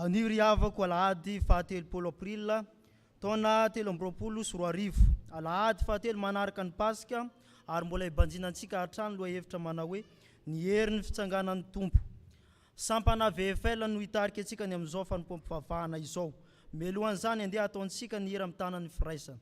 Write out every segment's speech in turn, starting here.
Anio riavako alahady fahatelopolo aprila taona 2024 alahady fahatelo manaraka ny pasika ary mbola ibanjinantsika hatrany loha hevitra manao hoe ny herin'ny fitsanganan'ny tompo sampana VFL no hitarika antsika ny amin'izao fanompoam-pivavahana izao melohan'izany andeha ataontsika ny hira amin'ny tanan'ny firaisana.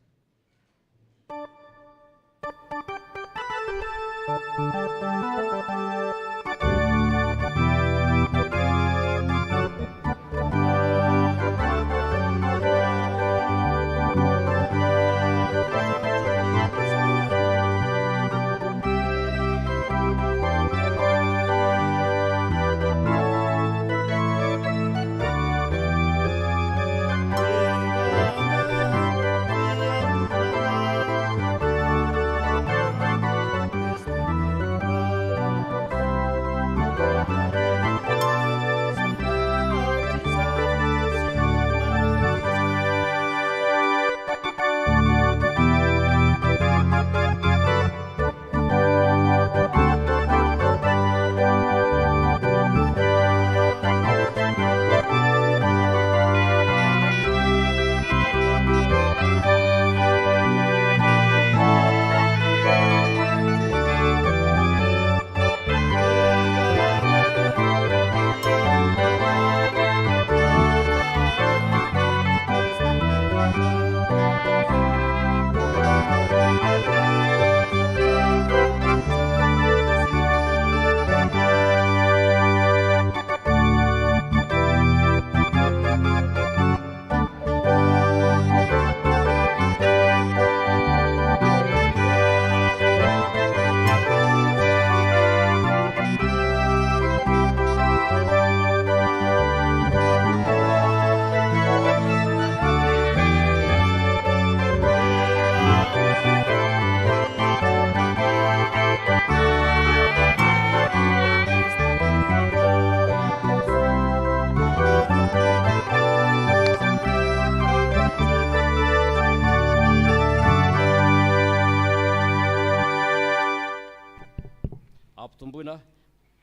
Tomboina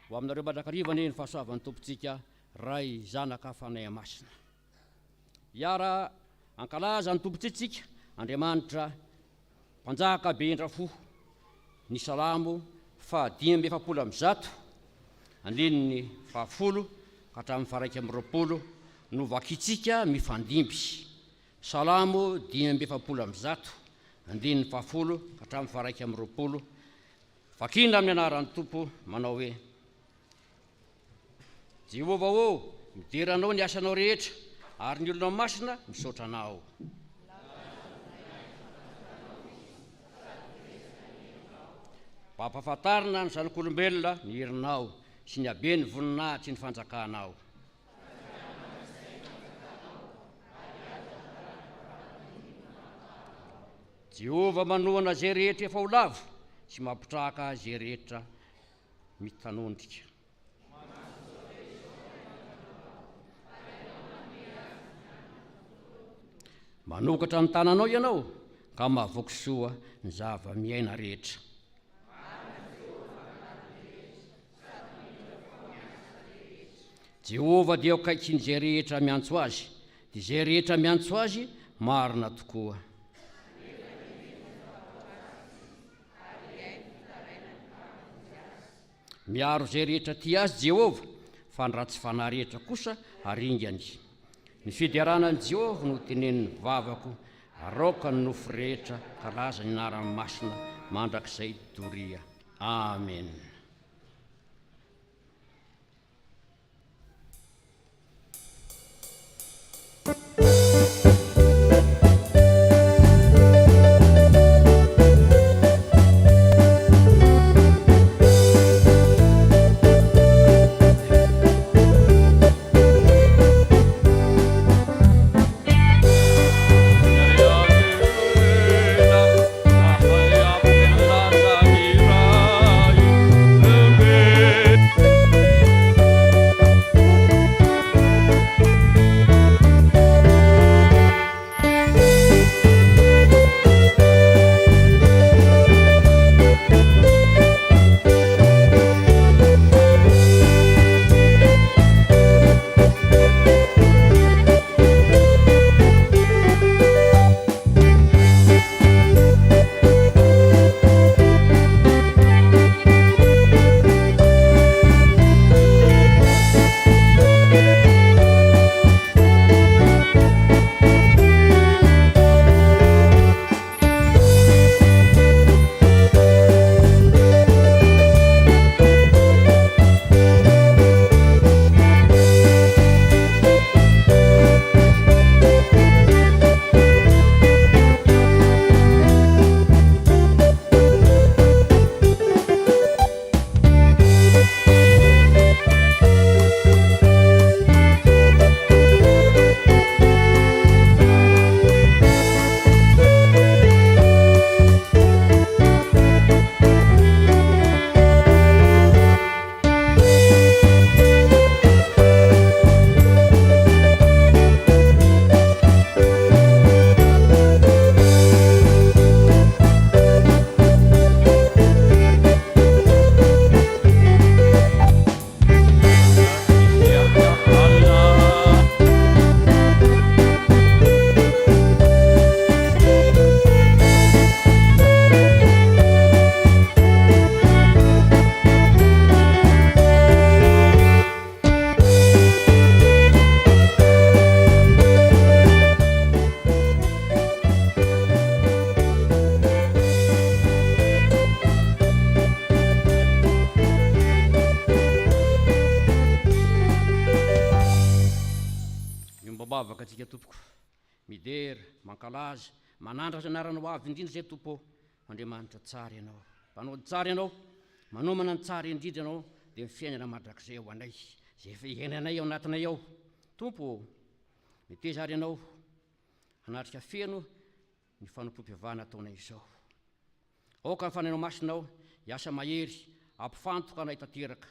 ho aminareo mandrakariva ny fahasoavan'ny tompontsika ray zanaka fanay masina. Iara ankalaza ny tompontsika Andriamanitra mpanjaka be ndrafo ny salamo fa 520 andininy fahafolo ka hatramin'ny faraika amby roapolo no vakitsika mifandimby. Salamo 520 andininy fahafolo ka hatramin'ny faraika amby roapolo. Fakina amin'ny anaran'ny tompo manao hoe Jehova ô mideranao ny asanao rehetra ary ny olona masina misaotra anao. Pampahafantarina ny zanak'olombelona ny herinao sy ny habeny voninahitsy ny fanjakanao. Jehova manohana zay rehetra efa ho lavo sy mampitraka zay rehetra mitanondrika. Manokatra ny tananao ianao ka mahavoky soa ny zava-miaina rehetra. Jehova dia akaiky ny zay rehetra miantso azy, dia zay rehetra miantso azy marina tokoa. Miaro zay rehetra tia azy Jehova, fa ny ratsy fanahy rehetra kosa haringany. Ny fidiaranan'i Jehova no teneniny vavako, aroka ny nofo rehetra kalaza ny anarany masina mandrakizay doria. Amen. mivavaka atsika tompoko, midera, mankalaza, manandratra anaranao avy indrindra zay tompo. Andriamanitra tsara ianao, mpanao tsara ianao, manomana ny tsara indrindra ianao, dia mifiainana mandrakizay ao anay, zay efa iainanay ao anatinay ao. Tompo, miteza ary ianao, hanatrika feno ny fanompo-pivavahana ataonay izao. Aoka ny fanainao masinao, hiasa mahery, ampifantoka anay tanteraka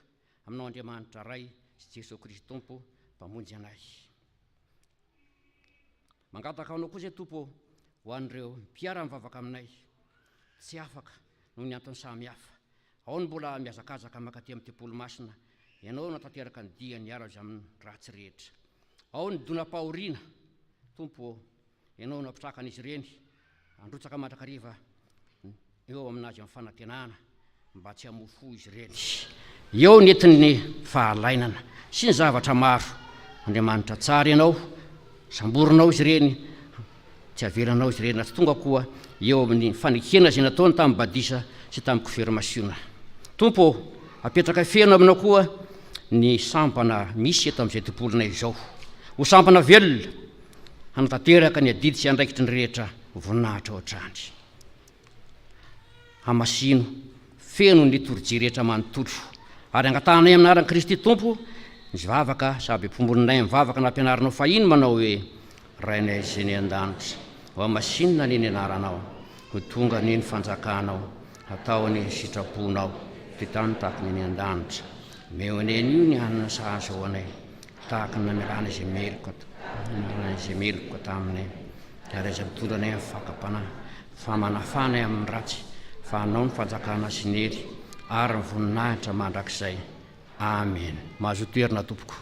aminao Andriamanitra ray sy Jesosy Kristy Tompo mpamonjy anay. Mangataka anao koa zay tompo ho an'ireo mpiara mivavaka aminay, tsy afaka noho ny antony samy hafa. Ao ny mbola miazakazaka makaty amin'ny tempolo masina, ianao natanteraka ny dia ny ara amin'ny ratsy rehetra. Ao ny donam-pahoriana, tompo ianao nampitraka an'izy ireny, androtsaka mandrakariva eo aminazy amin'ny fanantenana mba tsy hamofo izy ireny. Eo nentin'ny fahalainana sy ny zavatra maro. Andriamanitra tsara ianao, samborinao izy ireny, tsy avelanao izy ireny, tsy tonga koa eo amin'ny fanekena zay nataony tamin'ny badisa sy tamin'ny confirmation. Tompo, apetraka feno aminao koa ny sampana misy eto amin'izay tontolonay izao, ho sampana velona hanatanteraka ny adidy sy andraikitry ny rehetra voninahitra ohatrandry. Hamasino feno ny torojery rehetra manontolo, ary angatanay aminaran'i Kristy Tompo ny vavaka saby pomboninay mivavaka nampianaranao fahiny manao hoe rainay zay ny an-danitra, ho hamasinina ny anaranao, ho tonga ny fanjakanao, atao ny sitraponao, ty tany tahaka ny an-danitra. Meo aneny io ny hanina sahaza ho anay, tahaka ny namelana izay meloko taminay, ary izay mitondra anay amin'ny fakapanahy, fa manafanay amin'ny ratsy, fa anao ny fanjakana sy ny hery, ary ny voninahitra mandrakizay. Amen. Mahazo toerana tompoko.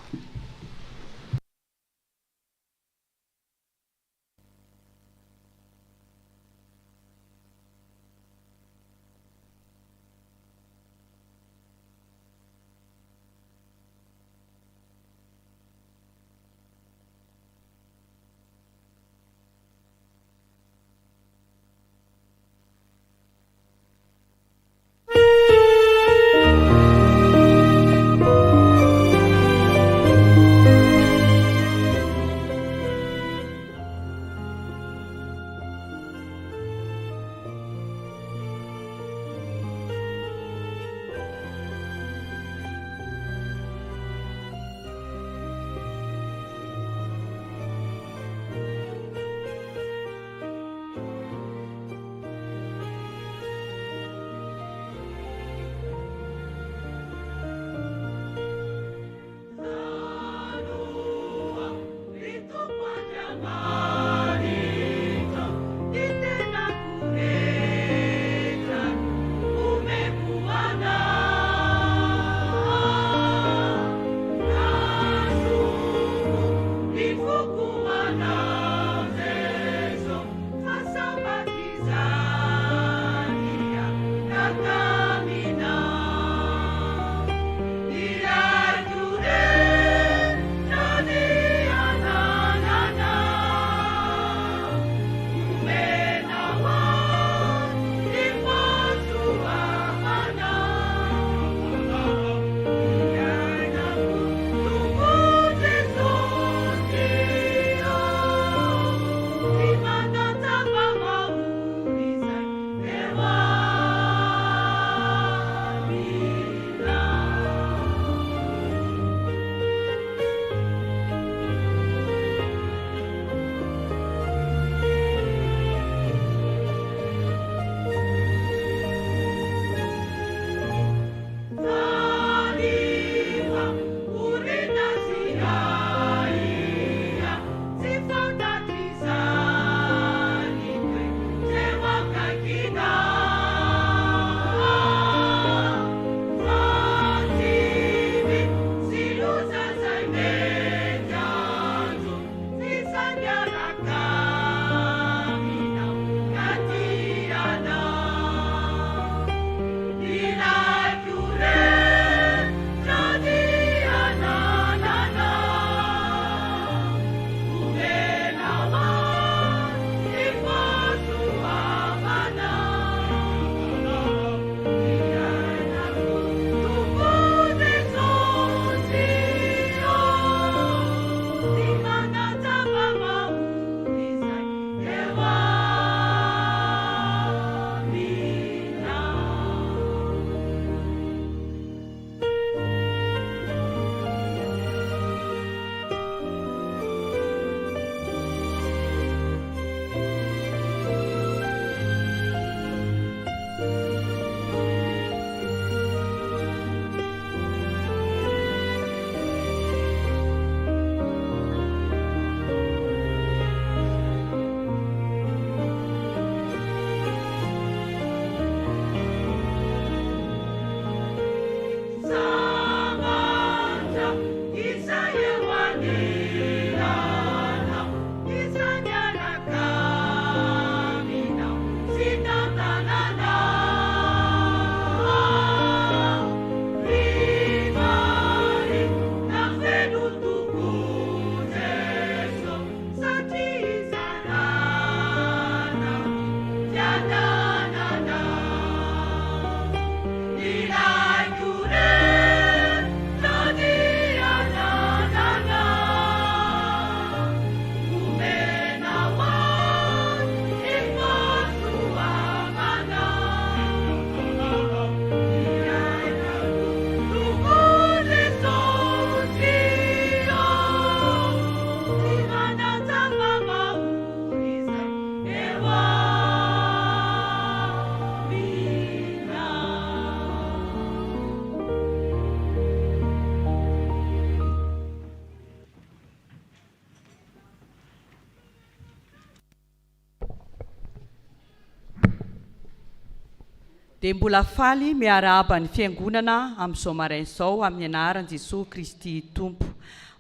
dia mbola faly miarahaba ny fiangonana amin'izao marain'izao amin'ny anaran'i Jesosy Kristy Tompo,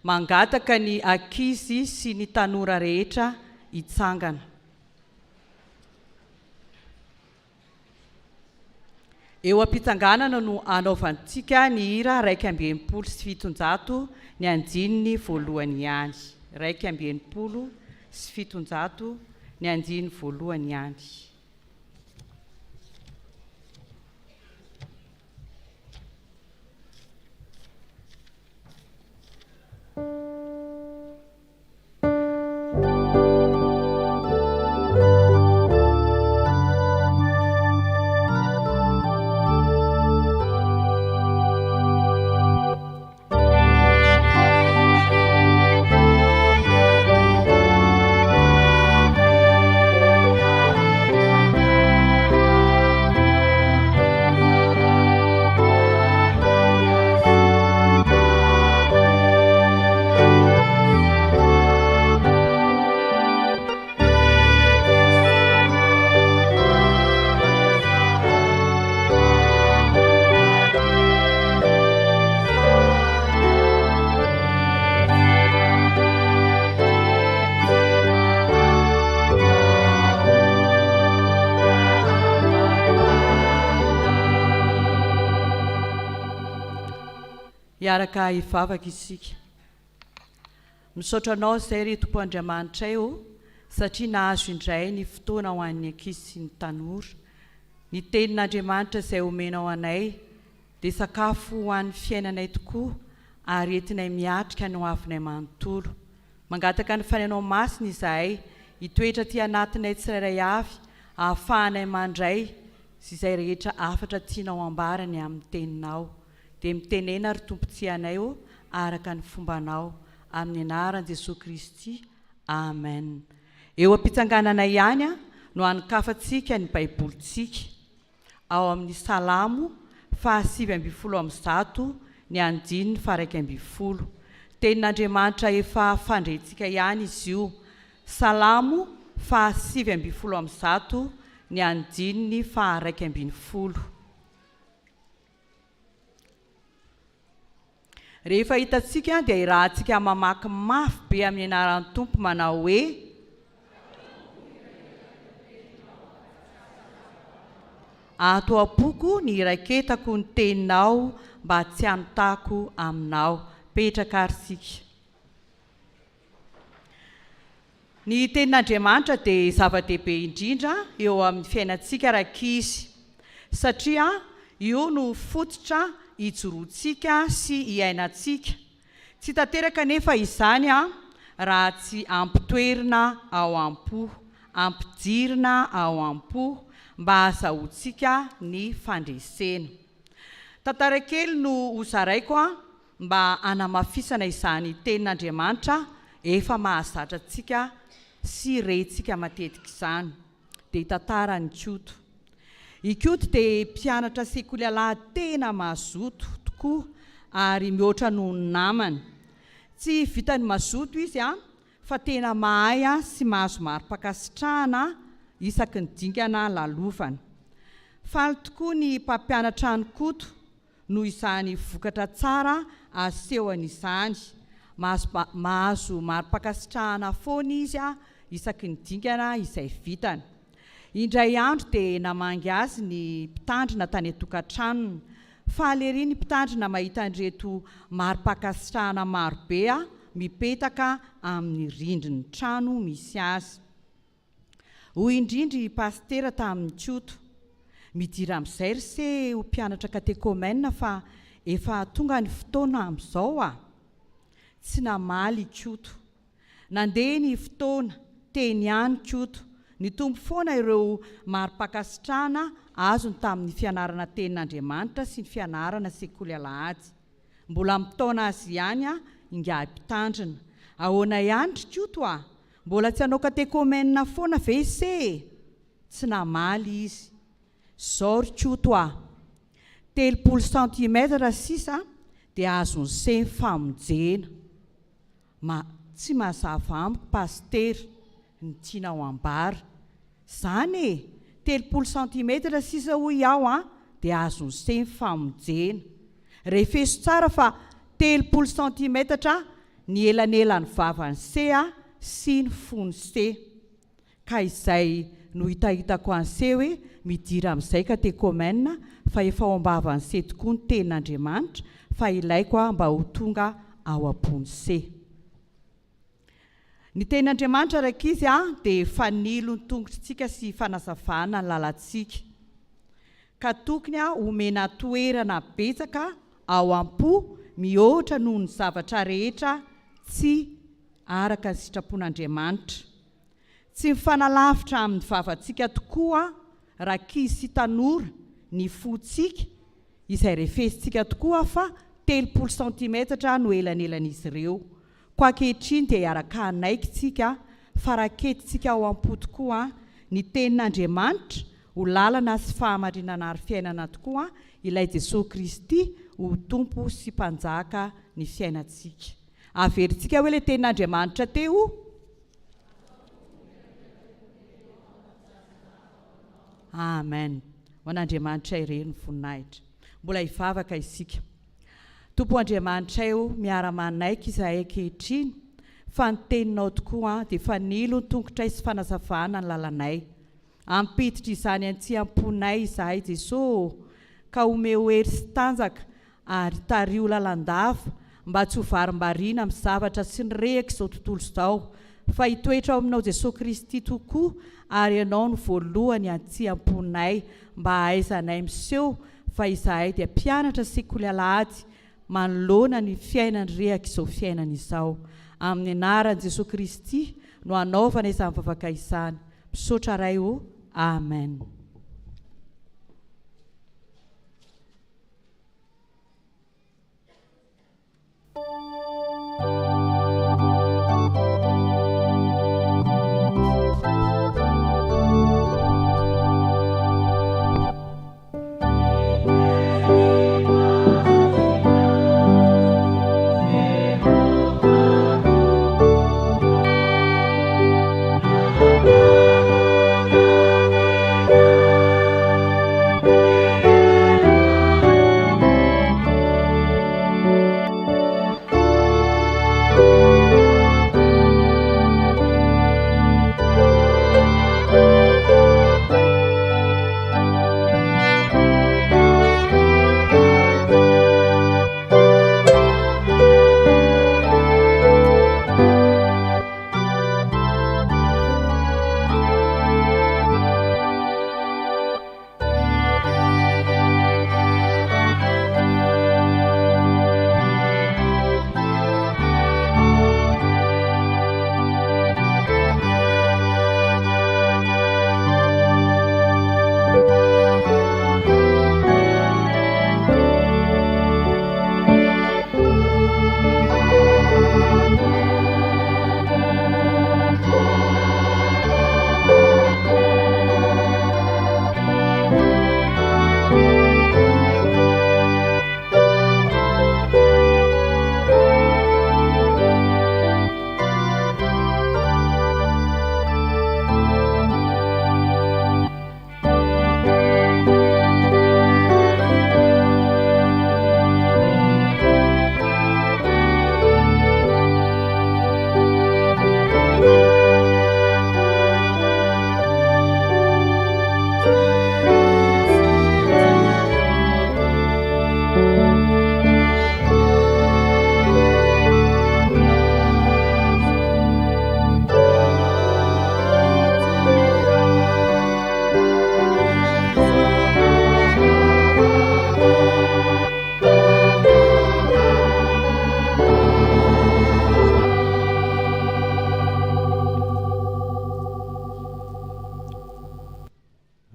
mangataka ny ankizy sy ny tanora rehetra hitsangana. Eo am-pitsanganana no anaovantsika ny hira 270 ny andinin'ny voalohany ihany. 270 ny andiny voalohany ihany. Iaraka hivavaka isika. Misaotra anao izay ry Tompo Andriamanitray satria nahazo indray ny fotoana ho an'ny ankizy sy ny tanora. Ny tenin'Andriamanitra izay omenao anay dia sakafo ho an'ny fiainanay tokoa ary entinay miatrika ny ho avinay manontolo. Mangataka ny fanenao masina izahay hitoetra ty anatinay tsirairay avy, ahafahanay mandray sy izay rehetra afatra tianao ambarany amin'ny teninao. Dia mitenena ry tompotsianay araka ny fombanao amin'ny anaran'i Jesosy Kristy. Amen. Eo am-pitsanganana ihany no ankafantsika ny baibolitsika ao amin'ny Salamo 5:1 ny andininy 1:20. Tenin'Andriamanitra efa fandrentsika ihany izy io. Salamo 5:1 ny andininy 1:20. Rehefa hitantsika dia irahantsika mamaky mafy be amin'ny anaran'ny Tompo manao hoe: ato am-poko ny raiketako ny teninao mba tsy hanotako aminao. Petraka ary sika. Ny tenin'Andriamanitra dia zava-dehibe indrindra eo amin'ny fiainantsika rakizy, satria io no fototra hijoroantsika sy hiainantsika. Tsy tanteraka nefa izany raha tsy ampitoerina ao am-po, ampidirina ao am-po mba hahazahoantsika ny fandresena. Tantara kely no hozaraiko mba hanamafisana izany tenin'Andriamanitra efa mahazatra antsika sy rentsika matetika izany. Dia tantara ny Koto. I Koto dia mpianatra sekoly alahy tena mazoto tokoa ary mihoatra noho ny namany. Tsy vitany mazoto izy fa tena mahay sy mahazo mari-pakasitrahana isaky ny dingana lalovana. Faly tokoa ny mpampianatra ny Koto noho izany vokatra tsara asehony izany. Mahazo mari-pakasitrahana foana izy isaky ny dingana izay vitany. Indray andro dia namangy azy ny mpitandrina tany an-tokantranony. Faly ery ny mpitandrina mahita an'ireto mari-pakasitrahana marobe mipetaka amin'ny rindrin'ny trano misy azy. Hoy indrindry pastera tamin'ny Koto: midira amin'izay ry se ho mpianatra katekômena fa efa tonga ny fotoana amin'izao Tsy namaly Koto. Nandeha ny fotoana, teny ihany Koto. Nitombo foana ireo mari-pakasitrahana azony tamin'ny fianarana tenin'Andriamanitra sy ny fianarana sekoly alahady. Mbola mitaona azy ihany inga mpitandrina. Ahoana ihany ry Koto mbola tsy hanao katekômena foana ve se? Tsy namaly izy. Zao ry Koto 30 cm sisa dia azony se famonjena. Tsy mazava amiko pastera ny tianao ambara. Zany 3 cm sisa hoy aho dia azony se famonjena. Rehefa eso tsara fa 3 cm ny elanelany vavany se sy ny fony se. Ka izay no hitahitako an'se hoe midira amin'izay ka te komena fa efa ao ambavany se tokoa ny tenin'Andriamanitra fa ilaiko mba ho tonga ao am-pony se. Ny tenin'Andriamanitra raika izy dia fanilo ny tongotritsika sy fanazavana ny lalantsika. Ka tokony omena toerana betsaka ao am-po mihoatra noho ny zavatra rehetra tsy araka ny sitrapon'Andriamanitra. Tsy mifanalavitra amin'ny vavantsika tokoa rakizy sy tanora ny fontsika izay refesintsika tokoa fa 3 cm no elanelan'izy ireo. Kwa ankehitriny dia iaraka anaikitsika fa raketintsika ao am-po tokoa ny tenin'Andriamanitra ho lalana sy fahamarinana ary fiainana tokoa ilay Jesosy Kristy ho tompo sy mpanjaka ny fiainantsika. Averintsika hoe ilay tenin'Andriamanitra teo. Amen. Ho an'Andriamanitra ireny ny voninahitra. Mbola hivavaka isika. Tompo Andriamanitra eo miara-manaiky izahay ankehitriny fa ny teninao tokoa dia fanilo ny tongotray sy fanazavana ny lalanay. Ampiditra izany antsy am-ponay izahay Jesosy ka ome hery sy tanjaka ary tario lalandava mba tsy ho varim-bariana amin'ny zavatra sy ny rehaka izao tontolo izao fa hitoetra ao aminao Jesosy Kristy tokoa ary ianao no voalohany antsy am-ponay mba ahaizanay miseho fa izahay dia mpianatra sekoly alahady manoloana ny fiainany rehaka izao fiainana izao. Amin'ny anaran'i Jesosy Kristy no anaovana izany vavaka izany. Misaotra ray o. Amen.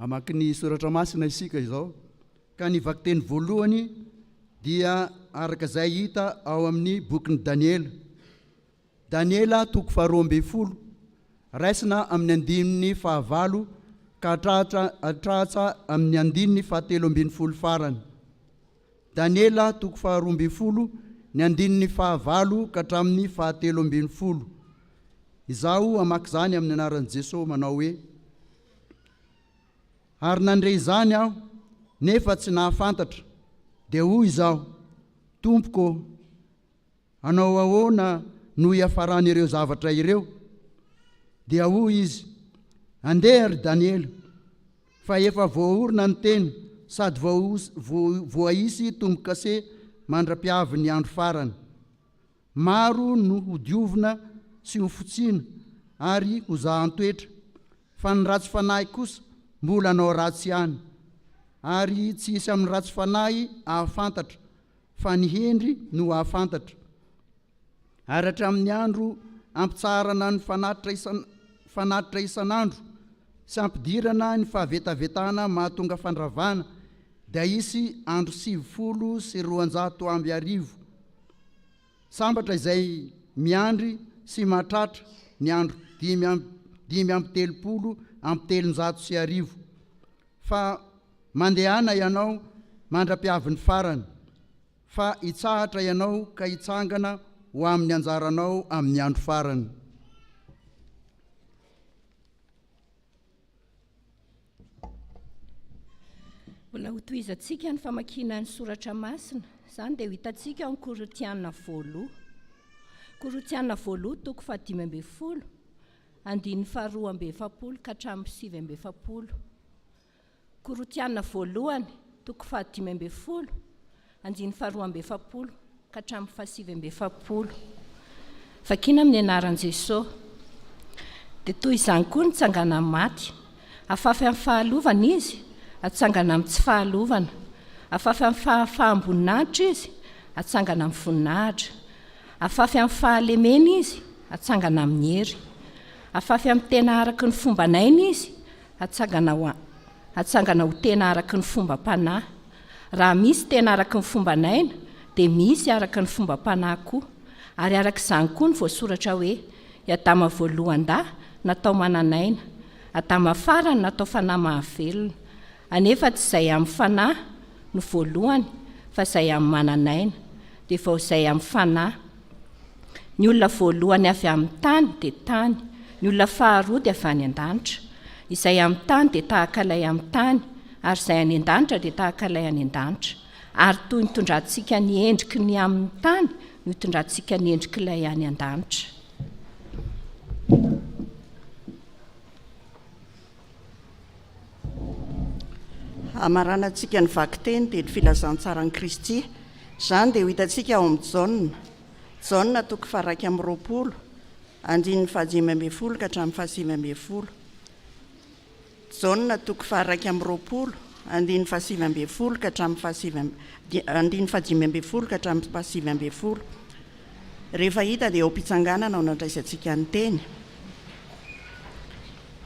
Amaky ny soratra masina isika izao ka ny vakiteny voalohany dia araka izay hita ao amin'ny bokin'ny Daniela. Daniela toko faharoa amby folo raisina amin'ny andininy fahavalo ka hatratra amin'ny andininy fahatelo ambin'ny folo farany. Daniela toko faharoa amby folo ny andininy fahavalo ka hatramin'ny fahatelo ambin'ny folo. Izaho amaky izany amin'ny anaran'i Jesosy manao hoe: ary nandre izany aho nefa tsy nahafantatra dia hoy izaho, tompoko, anao ahoana no iafarany ireo zavatra ireo? Dia hoy izy, andeha ry Daniela, fa efa voaorina ny teny sady voaisy tombo-kase mandra-piavy ny andro farany. Maro no hodiovina sy ho fotsiana ary ho zahan-toetra, fa ny ratsy fanahy kosa mbola anao ratsy ihany, ary tsy hisy amin'ny ratsy fanahy ahafantatra, fa ny hendry no ahafantatra. Ary hatramin'ny andro ampitsarana ny fanatitra isan'andro sy ampidirana ny fahavetavetana mahatonga fandravana, dia hisy andro 720 sambatra izay miandry sy mahatratra ny andro 530 fa mandehana ianao mandra-piavy ny farany, fa hitsahatra ianao ka hitsangana ho amin'ny anjaranao amin'ny andro farany. Mbola ho tohizantsika ny famakiana ny soratra masina, izany dia ho hitantsika amin'ny Korintiana 2, Korintiana 2 toko 15, andiny 2:7 ka hatramin'ny 7:7. Korintiana 2 toko 15, andiny 2:7 ka hatramin'ny 7:7. Vakiana amin'ny anaran'i Jesosy. Dia toy izany koa ny tsangana maty, afafy amin'ny fahalovana izy, atsangana amin'ny tsy fahalovana, afafy amin'ny fahamboninahitra izy, atsangana amin'ny voninahitra, afafy amin'ny fahalemena izy, atsangana amin'ny hery, afafy amin'ny tena araka ny fomba naina izy, atsangana ho tena araka ny fomba panahy. Raha misy tena araka ny fomba naina, dia misy araka ny fomba panahy koa. Ary araka izany koa ny voasoratra hoe, i Adama voalohanda natao mananaina, Adama farany natao fanahy mahavelona. Anefa tsy izay amin'ny fanahy no voalohany, fa izay amin'ny mananaina, dia vao izay amin'ny fanahy. Ny olona voalohany avy amin'ny tany dia tany, ny olona faharoa dia avy any an-danitra. Izay amin'ny tany dia tahaka ilay amin'ny tany, ary izay any an-danitra dia tahaka ilay any an-danitra. Ary toy ny tondrantsika ny endriky ny amin'ny tany, no tondrantsika ny endriky ilay any an-danitra. Amaranantsika ny vaky-teny dia ny filazantsara ny Kristy. Izany dia ho hitantsika ao amin'ny Jaona toko 2:20, andiny 5:10 ka hatramin'ny 7:10. Jaona toko 2:20, andiny 5:10 ka hatramin'ny 5:10 ka hatramin'ny 7:10. Rehefa hita dia ao am-pitsanganana ao nandraisantsika ny teny.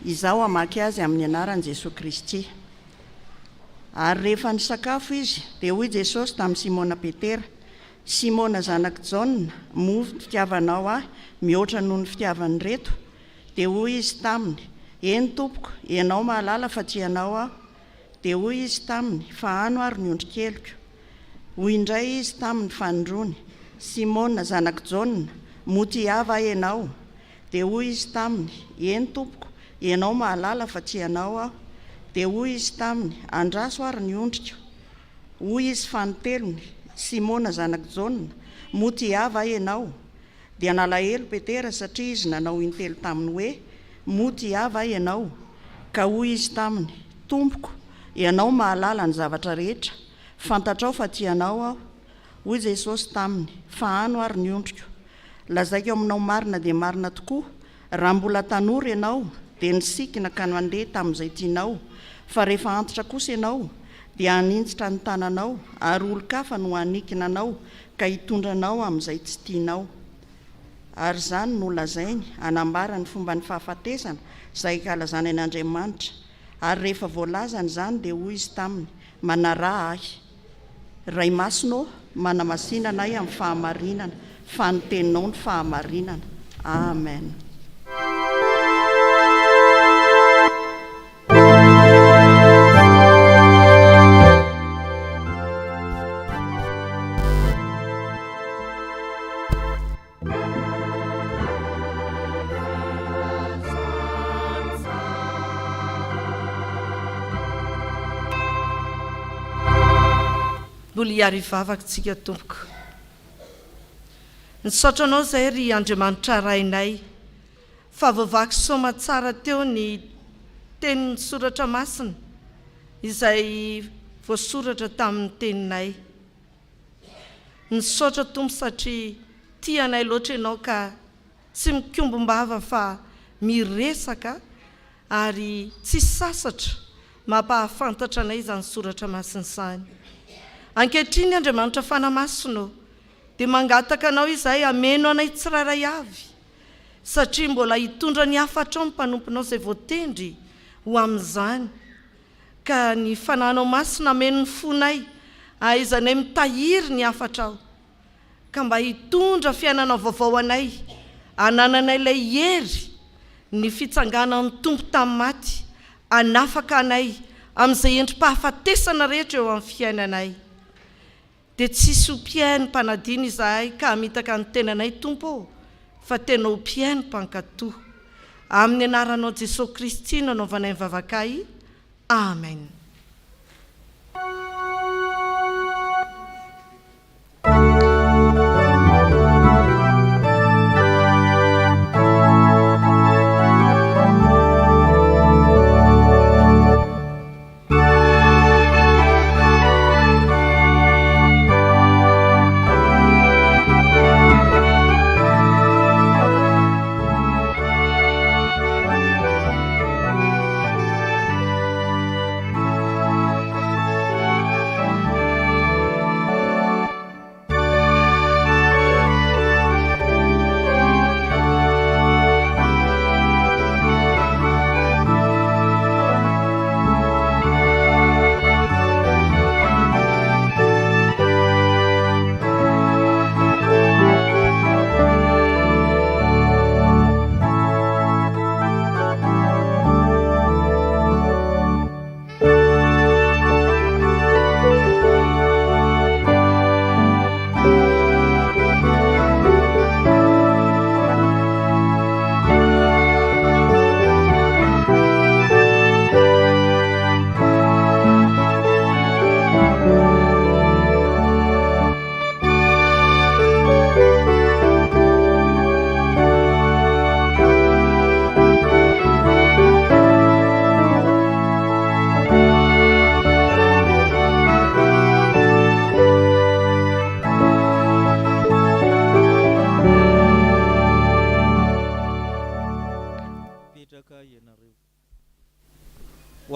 Izaho hamaky azy amin'ny anaran'i Jesosy Kristy. Ary rehefa nisakafo izy, dia hoy Jesosy tamin'ny Simona Petera, Simona zanak' Jaona, moa fitiavanao ahy mihoatra noho ny fitiavany reto? Dia hoy izy taminy, eny tompoko, ianao mahalala fa tsy ianao aho. Dia hoy izy taminy, fa ano ary ny ondrikeliko. Hoy indray izy taminy fanindrony, Simona zanak' Jaona, moa tiava ahy ianao? Dia hoy izy taminy, eny tompoko, ianao mahalala fa tsy ianao aho. Dia hoy izy taminy, andraso ary ny ondriko. Hoy izy fanotelony, Simona zanak' Jaona, moa tiava ahy ianao? Dia nalahelo Petera satria izy nanao intelo taminy hoe, moa tiava ahy ianao? Ka hoy izy taminy, tompoko, ianao mahalala ny zavatra rehetra, fantatrao fa tsy ianao aho. Hoy Jesosy taminy, fa ano ary ny ondriko. Lazaiko aminao marina dia marina tokoa, raha mbola tanora ianao dia nisikina ka mandeha tamin'izay tianao, fa rehefa antitra kosa ianao dia hanintsitra ny tananao, ary olo-kafa no hanikina anao ka hitondranao amin'izay tsy tianao. Ary izany no lazainy hanambara ny fomba ny fahafatesana izay kalazana an'Andriamanitra. Ary rehefa voalazany izany dia hoy izy taminy, manaraha ahy. Ray masonao, manamasinana ahy amin'ny fahamarinana, fa ny teninao ny fahamarinana. Amen. mbola hiary vavakantsika tompoko. Nisaotra anao izay ry Andriamanitra rainay fa voavaky soma tsara teo ny tenin'ny soratra masina izay voasoratra tamin'ny teninay. Nisaotra tompo satria tianay loatra ianao ka tsy mikombombava fa miresaka ary tsy sasatra mampahafantatra anay izany soratra masina izany. Ankehitriny Andriamanitra fanamasino dia mangataka anao izay ameno anay tsirairay avy satria mbola hitondra ny hafatra ao ny mpanomponao izay voatendry ho amin'izany. Ka ny fananao masina ameno ny fonay ahaizanay mitahiry ny hafatra ao ka mba hitondra fiainana vaovao anay, anananay ilay hery ny fitsanganan'ny tompo tamin'ny maty, anafaka anay amin'izay endrim-pahafatesana rehetra eo amin'ny fiainanay. Dia tsisy ho mpiainy mpanadina izahay ka hamitaka ny tenanay tompo fa tena ho mpiainy mpankatoa. Amin'ny anaranao Jesosy Kristy no anaovanay ny vavakay. Amen.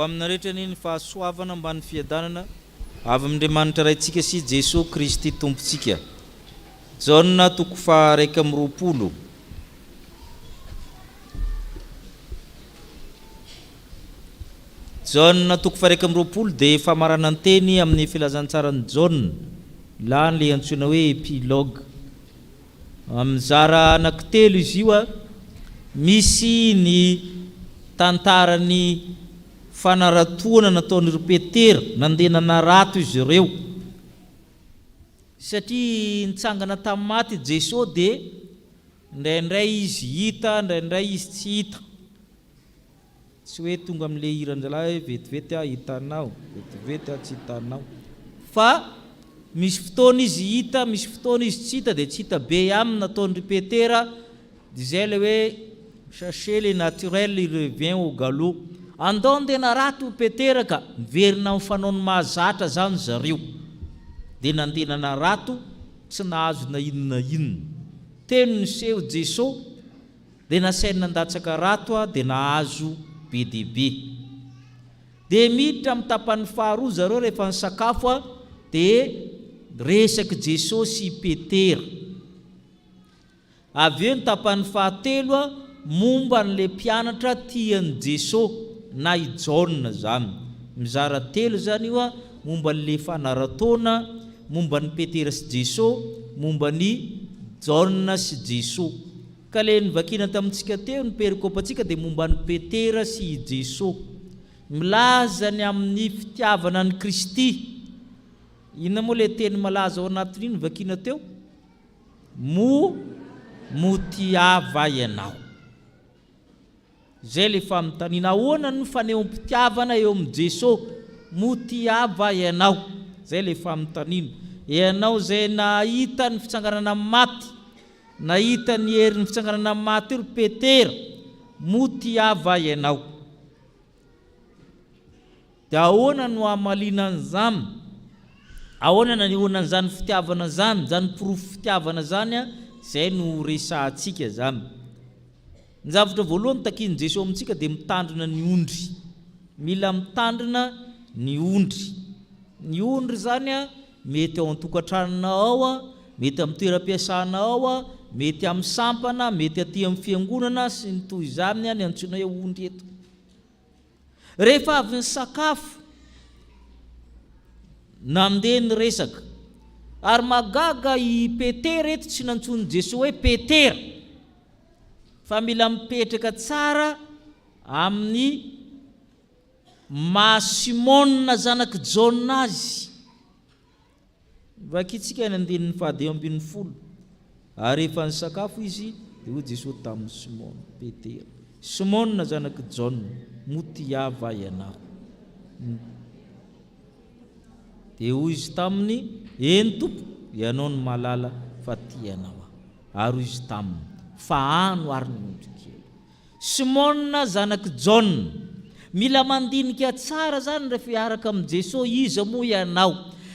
ho amina rehetra ny fahasoavana mba ny fiadanana avy amin'Andriamanitra raintsika sy Jesosy Kristy tompontsika. Jaona 2:20. Jaona 2:20 dia famarana ny teny amin'ny filazantsarany Jaona lany le antsoina hoe épilogue. Mizara anankitelo izy io misy ny tantarany fanaratoana nataon'ireo Petera nandeha nanarato izy ireo satria nitsangana tamin'ny maty Jesosy dia ndraindray izy hita ndraindray izy tsy hita, tsy hoe tonga amin'le hiran-jalahy vetivety hitanao vetivety tsy hitanao, fa misy fotoana izy hita misy fotoana izy tsy hita dia tsy hita be aminy nataon'ireo Petera dia zay le hoe chercher le naturel il revient au galop. Andao ndeha narato Petera ka miverina mifanaony mahazatra zany zareo dia nandeha nanarato tsy nahazo na inona inona, teno niseho Jesosy dia nasainy nandatsaka rato dia nahazo be dia be. Dia miditra amin'ny tapany faharoa zareo rehefa nisakafo dia resaky Jesosy sy Petera. Avy eo ny tapany fahatelo momba n'le mpianatra tian'i Jesosy na i Jaona zany, mizara telo zany io momba n'le fanaratona, momba ny Petera sy Jesosy, momba ny Jaona sy Jesosy. Ka le nivakina tamintsika teo ny perikopantsika dia momba ny Petera sy Jesosy, milaza ny amin'ny fitiavana ny Kristy. Inona moa le teny malaza ao anatin'iny vakina teo? Motiava ianao. Zay le famintanina ahoana ny fanehoam-pitiavana eo amin'ny Jesosy, motiava ianao. zay le fanontaniana ianao zay nahita ny fitsanganana maty nahita ny herin'ny fitsanganana maty io Petera moty ava ianao dia ahoana no amalinan'izany ahoana na nihonan'izany fitiavana zany zany porofo fitiavana zany zay no resantsika zany ny zavatra voalohany takiany Jesosy amintsika dia mitandrina ny ondry mila mitandrina ny ondry zany mety ao an-tokantranonao ao mety amin'ny toeram-piasana ao mety amin'ny sampana mety aty amin'ny fiangonana sy ny toy izany ny antsoina hoe ondry eto rehefa avy ny sakafo na mandeha ny resaka ary magaga i Petera eto tsy nantsony Jesosy hoe Petera fa mila mipetraka tsara amin'ny Simona zanaky 𝗤𝗏 vakitsika ny andinin'ny 10 ary rehefa ny sakafo izy dia hoy Jesosy tamin'ny Simona Petera Simona zanaky 𝗤𝗏 moty ava ianao dia hoy izy taminy eny tompo ianao ny malala fa tianao ary hoy izy taminy fa ano ary ny ondry kely Simona zanaky 𝗤𝗏 mila mandinika tsara zany rehefa hiaraka amin'ny Jesosy iza moa ianao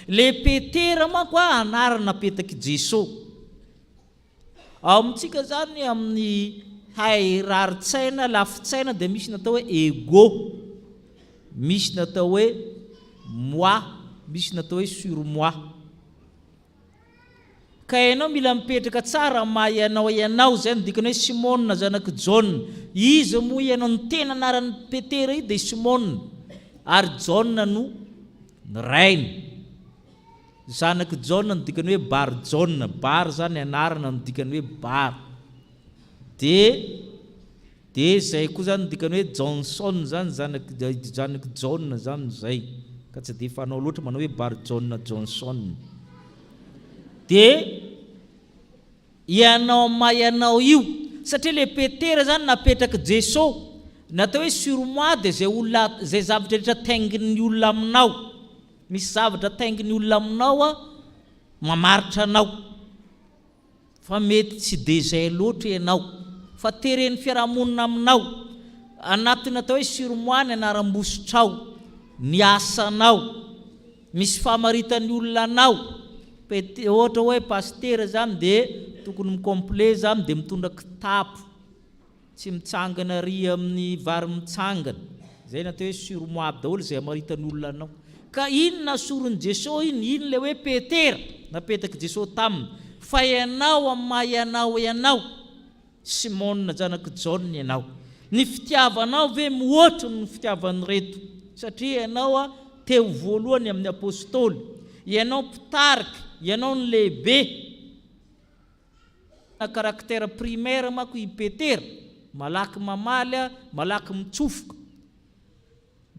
le Petera manko anarana napetaky Jesosy ao amintsika zany amin'ny hay raritsaina lafitsaina dia misy natao hoe ego misy natao hoe moi misy natao hoe sur moi ka ianao mila mipetraka tsara maha ianao zay no dikany hoe Simona zanaky 𝗤𝗏 izy moa ianao ny tena anaran'ny Petera io dia Simona ary 𝗤𝗏 no rainy zanaky 𝗤𝗏 no dikany hoe 𝗏𝗏 bar zany anarana no dikany hoe bar dia zay koa zany dikany hoe Johnson zany zanaky 𝗤𝗏 zany zay ka tsy dia fanao loatra manao hoe 𝗏𝗏 Johnson dia ianao ianao io satria le Petera zany napetraka Jesosy natao hoe sur moi dia zay zavatra rehetra taingin'ny olona aminao misy zavatra taingin'ny olona aminao mamaritra anao fa mety tsy dia zay loatra ianao fa teren'ny fiarahamonina aminao anaty natao hoe sur moi ny anaram-bosotrao ny asanao misy famaritan'ny olona anao ohatra hoe pastera zany dia tokony mikomplet zany dia mitondra kitapo tsy mitsangana ry amin'ny vary mitsangana zay natao hoe sur moi aby daholo zay amaritany olona anao ka inona soron'ny Jesosy ino le hoe Petera napetaka Jesosy taminy fa ianao amin'ny maha ianao Simona zanaky 𝗤𝗏 ianao ny fitiavanao ve mihoatra ny fitiavan'ny reto satria ianao teo voalohany amin'ny apôstôly ianao mpitarika ianao ny lehibe na karaktera primaire manko i Petera malaky mamaly malaky mitsofoka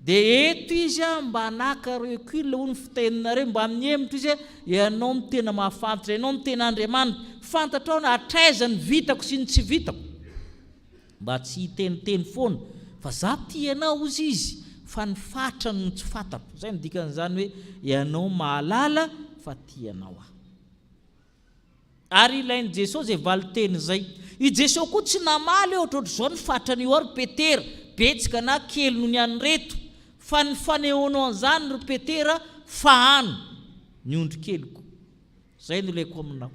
dia eto izy mba naka recul ho ny fiteninareo mba mihemitra izy ianao ny tena mahafantatra ianao ny tena Andriamanitra fantatrao na hatraizany vitako sy ny tsy vitako mba tsy hiteniteny foana fa za tia ianao izy izy fa ny fatrany ny tsy fantako zay ny dikan'izany hoe ianao mahalala fa tianao ary ilain'i Jesosy zay valiteny zay i Jesosy koa tsy namaly ohatrahatra zao ny fatrany io ary Petera betsika na kely noho ny any reto fa ny fanehoanao an'izany ry Petera fa ano ny ondry keliko zay no ilaiko aminao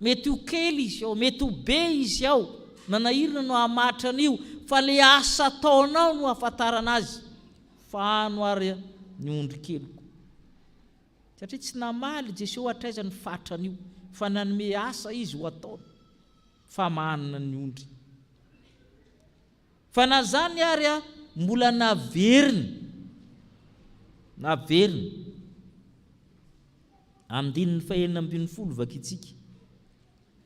mety ho kely izy ao mety ho be izy ao nanahirina no hamatra an'io fa le asa ataonao no hafantarana azy fa ano ary ny ondry keliko satria tsy namaly Jesosy hatraizany fatran'io fa nanome asa izy ho ataony fa manana ny ondry fa na zany ary mbola naveriny andininy 9 vakitsika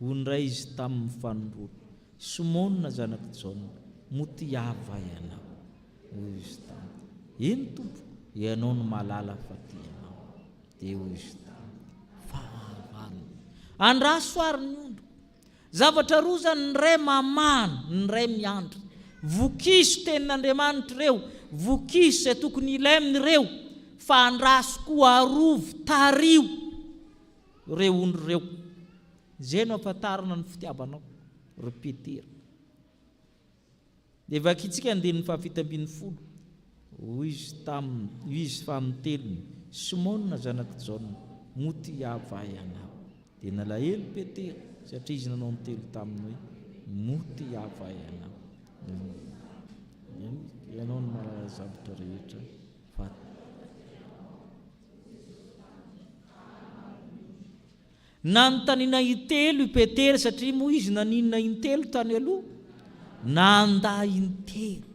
ondray izy tamin'ny fanorona Simona zanaky 𝗤𝗏 moty ava ianao hoy izy taminy eny tompo ianao no malala fa tianao dia hoy izy taminy fahavariny andraso ary ny ondro zavatra roa zany ny ray mamana ny ray miandry vokiso tenin'Andriamanitra ireo vokiso zay tokony ilay amin'ireo fandrasoko arovo tario reo ondry reo zay no ampatarana ny fitiavanao ry Petera. Dia vakitsika andinin'ny fahafitambin'ny folo izy fa amin'ny telony Simona zanaky Jaona moty avay anao. Dia nalahelo Petera satria izy nanao ny telo taminy hoe moty avay anao. Ianao ny mahalala zavatra rehetra nanontaniana intelo i Petera satria moa izy naninona intelo tany aloha nanda intelo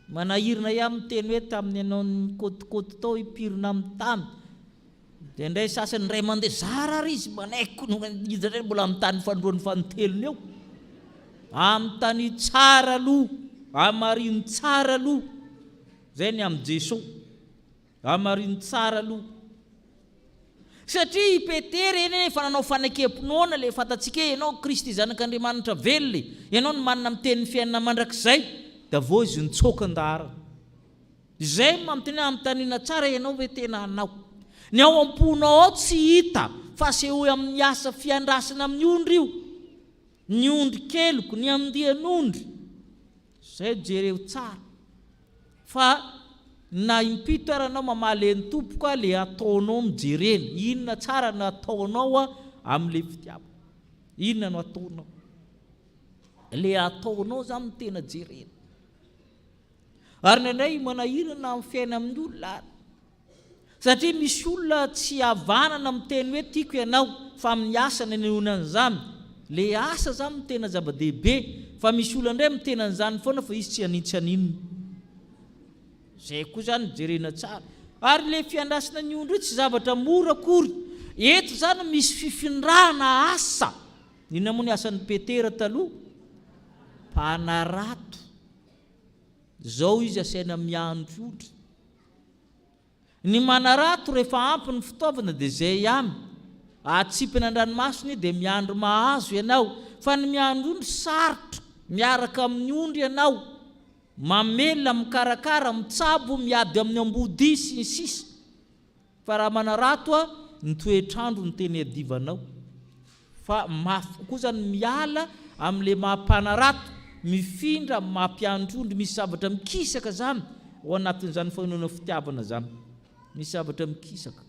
manahirina ihany miteny hoe tamin'ny ianao ny kôtikôty tao hipirina amin'ny tany dia indray sasany ray mandeha zara ary izy manaiko izy ndray mbola amin'ny tany fandroany fantelony eo amin'ny tany tsara aloha amarino tsara aloha zay ny amin'ny Jesosy amarino tsara aloha satria Petera eny efa nanao fanakemponoana le fantatsika ianao Kristy zanak'Andriamanitra velona ianao ny manana miteny fiainana mandrakizay da vo izy nitsokandara izay mamiteny amin'ny tanina tsara ianao hoe tena anao ny ao am-ponao ao tsy hita fa sehoe amin'ny asa fiandrasana amin'ny ondry io ny ondry keliko ny amdian'ondry zay jereo tsara fa na impito aranao mamaly ny tompoka le ataonao mijereny inona tsara no ataonao amin'le fitiavana inona no ataonao le ataonao zany no tena jereny ary nandray manahirana amin'ny fiaina amin'ny olona satria misy olona tsy havanana miteny hoe tiako ianao fa amin'ny asa ny anonan'izany le asa zany no tena zava-dehibe fa misy olona ndray mitena an'izany foana fa izy tsy hanitsy aninona zay koa zany jerena tsara ary le fiandrasana ny ondry tsy zavatra mora akory eto zany misy fifindrahana asa inona moa ny asan'ny Petera taloha mpanarato zao izy asaina miandro ondry ny manarato rehefa ampy ny fitaovana dia zay ihany atsipina an-dranomasina dia miandro mahazo ianao fa ny miandro ondry sarotra miaraka amin'ny ondry ianao mamelona mikarakara mitsabo miady amin'ny ambody sy ny sisa fa raha manarato ny toetrandro ny teny adivanao fa mafy koa zany miala amin'le mampanarato mifindra mampiandrondry misy zavatra mikisaka zany ao anatin'izany fanoana fitiavana zany misy zavatra mikisaka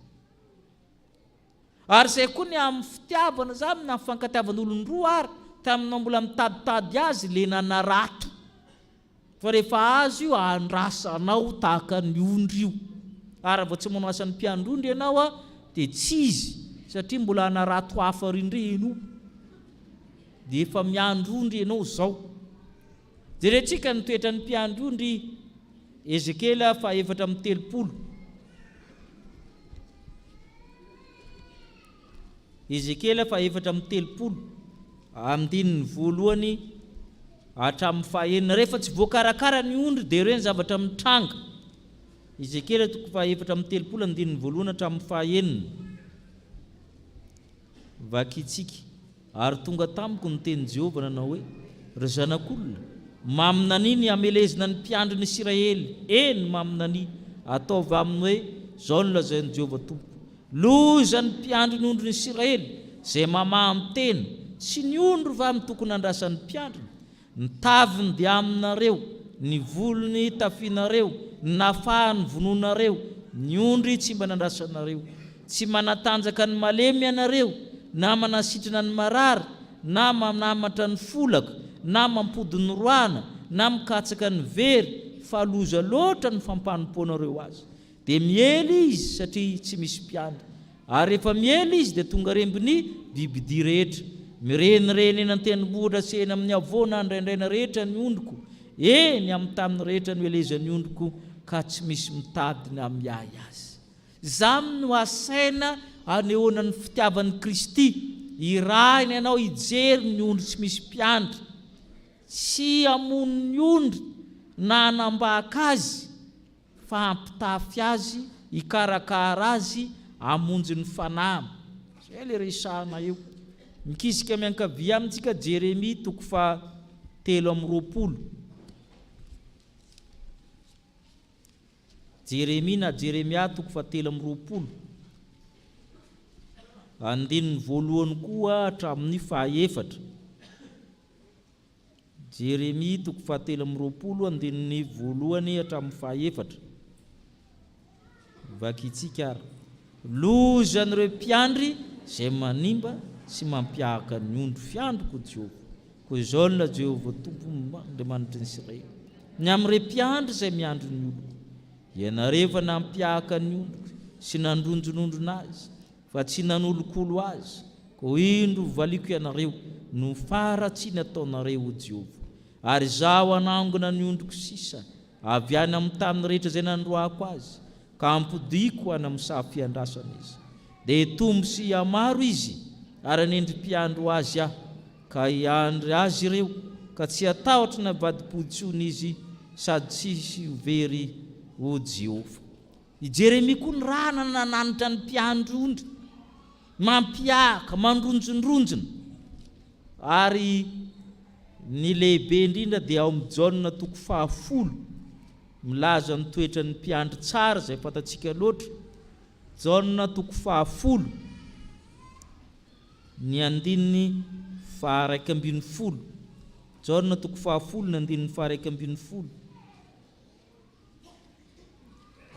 ary zay koa ny amin'ny fitiavana zany na fankatiavan'olon-droa ary taminao mbola mitaditady azy le nanarato fa rehefa azo io andrasanao tahaka ny ondry io ary vao tsy manao asan'ny mpiandrondry ianao dia tsy izy satria mbola anarato hafa rindreno dia efa miandrondry ianao zao jerentsika ny toetra ny mpiandrondry Ezekela fa 4:30 Ezekela fa 4:30 amin'ny voalohany hatramin'ny fahaenina rehefa tsy voakarakara ny ondry dia ireo ny zavatra mitranga Ezekela toko fa 4:30 amin'ny voalohany hatramin'ny fahaenina vakitsika ary tonga tamiko ny teny Jehova nanao hoe ry zanak'olona maminany amelezina ny mpiandrony Israely eny maminany ataovy aminy hoe zao no lazain'i Jehova tompo loza ny mpiandrony ondrony Israely zay mamaha miteny tsy ny ondry va amin'ny tokony andrasan'ny mpiandrony ny taviny dia aminareo ny volony tafinareo ny nafahany vononareo ny ondry tsy mba nandrasanareo tsy manatanjaka ny malemy ianareo na manasitrana ny marary na manamatra ny folaka na mampody ny roana na mikatsaka ny very fa loza loatra ny fampanompoanareo azy dia miely izy satria tsy misy mpiandry ary rehefa miely izy dia tonga rembiny bibidia rehetra mirenireny eny an-tendrombohitra sy eny amin'ny avoana ndraindraina rehetra ny ondriko eny amin'ny taminy rehetra no elezany ondriko ka tsy misy mitady na miay azy zany no asaina anehoana ny fitiavan'i Kristy irahiny ianao hijery ny ondry tsy misy mpiandry tsy amono ny ondry na anambaka azy fa ampitafy azy hikarakara azy amonjy ny fanahy zay le resahana eo mikisika miankavia amintsika Jeremia toko fa 3:20 Jeremia na Jeremia toko fahatelo amby roapolo. Andininy voalohany koa hatramin'ny fahaefatra. Jeremia toko fahatelo amby roapolo andininy voalohany hatramin'ny fahaefatra. Vakitsika ary. Loza an'ireo mpiandry izay manimba sy mampiahaka ny ondro fiandroko Jehova. Koa izao la Jehova Tompo Andriamanitra ny Israely. Ny amin'ireo mpiandry izay miandro ny oloko. Ianareo fa nampiahaka ny ondroko sy nandronjonondrona azy, fa tsy nanolokolo azy. Koa indro valiko ianareo no faratsy nataonareo Jehova. Ary zaho anangona ny ondroko sisa avy any amin'ny tany rehetra izay nandroako azy, ka ampodiko any amin'ny safiandrasana izy. Dia tombo sy amaro izy ary nendrim-piandro azy aho, ka iandry azy ireo ka tsy atahotra na vadim-poditsony izy sady tsisy very o Jehova. I Jeremia koa ny rana nananitra ny mpiandro ondry, mampiaka, mandronjondronjona. Ary ny lehibe indrindra dia ao amin'ny Jaona toko 10 milaza ny toetra ny mpiandry tsara izay fantatsika loatra. Jaona toko 10 ny andininy 1:10. Jaona toko 10 ny andininy 1:10.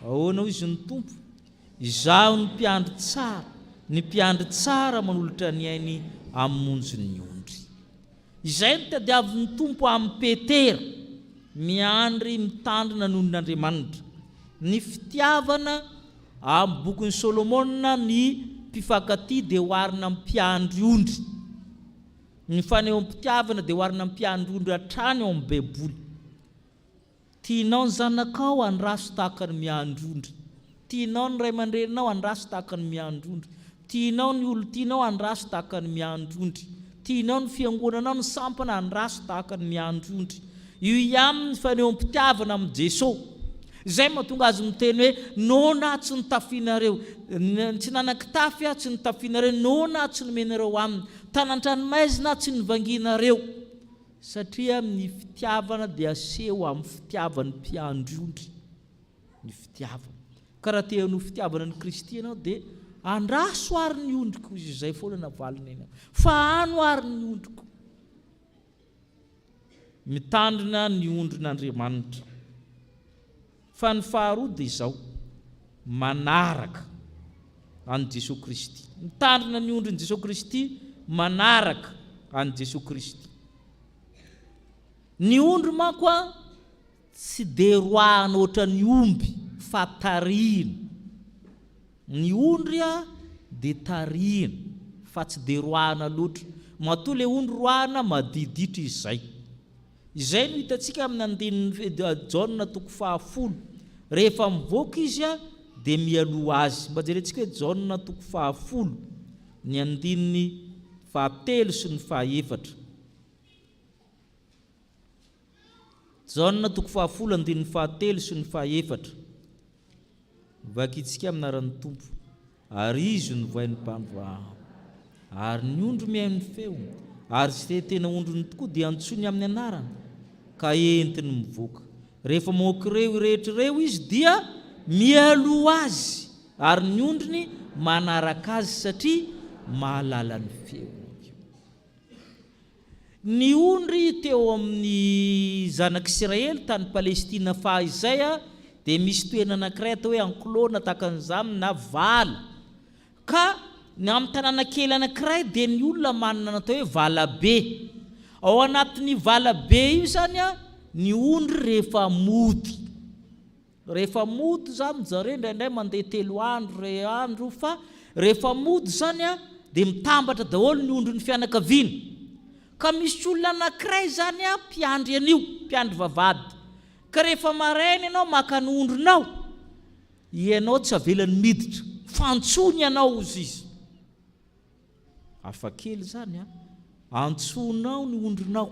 Ahoana izy ny tompo? Izaho ny mpiandry tsara, ny mpiandry tsara manolotra ny ainy amonjy ny ondry. Izay ny tadiavin'ny tompo amin'ny Petera, miandry mitandrina noho n'Andriamanitra. Ny fitiavana amin'ny bokin'ny Solomona ny mpifankatia dia hoarina amin'ny mpiandry ondry. Ny fanehoam-pitiavana dia hoarina amin'ny mpiandry ondry hatrany ao amin'ny Baiboly. Tianao ny zanakao andraso tahaka ny miandry ondry. Tianao ny ray aman-dreninao andraso tahaka ny miandry ondry. Tianao ny olon-tianao andraso tahaka ny miandry ondry. Tianao ny fiangonanao ny sampana andraso tahaka ny miandry ondry. Io ihany ny fanehoam-pitiavana amin'ny Jesosy. Izay mahatonga azy miteny hoe nona tsy nitafianareo, tsy nanan-kitafy tsy nitafianareo, nona tsy nomenareo aminy, tanantranomaizina tsy nivanginareo. Satria ny fitiavana dia aseho amin'ny fitiavan'ny mpiandry ondry. Ny fitiavana. Karaha te hanao fitiavana ny Kristy ianao dia andraso ary ny ondriko izy izay foana navalina ianao. Fa ano ary ny ondriko. Mitandrina ny ondrin'Andriamanitra. Fa ny faharoa dia izao, manaraka an'i Jesosy Kristy. Mitandrina ny ondrin'i Jesosy Kristy, manaraka an'i Jesosy Kristy. Ny ondry manko tsy dia roahana oatra ny omby fa tarihina. Ny ondry dia tarihina fa tsy dia roahana loatra. Matoa ilay ondry roahana madiditra izay. Izay no hitantsika amin'ny andininy Jaona toko 10. Rehefa mivoaka izy dia mialoha azy. Mba jerentsika hoe Jaona toko 10 ny andininy 7 sy ny 9. Jaona toko 10 andininy 7 sy ny 9. Vakitsika aminaran'ny tompo. Ary izy no voain'ny mpandroaha. Ary ny ondry mihaino ny feo. Ary tsy tena ondrony tokoa dia antsony amin'ny anarany, ka entiny mivoaka. Rehefa moaka ireo rehetrareo izy dia mialoha azy. Ary ny ondriny manaraka azy satria mahalala ny feo. Ny ondry teo amin'ny zanak'Israely tany Palestina fahizay dia misy toerana anankiray atao hoe anklona takan'izany na vala. Ka ny amin'ny tanàna kely anankiray dia ny olona manana natao hoe valabe. Ao anatin'ny valabe io zany ny ondry rehefa mody. Rehefa mody zany zareo indraindray mandeha 3 andro, 2 andro, fa rehefa mody zany dia mitambatra daholo ny ondry ny fianakaviana. Ka misy olona anankiray zany mpiandry an'io, mpiandry vavady. Ka rehefa maraina ianao maka ny ondrinao, ianao tsy avelany miditra, fantsony ianao ozy izy. Hafakely zany antsonao ny ondrinao.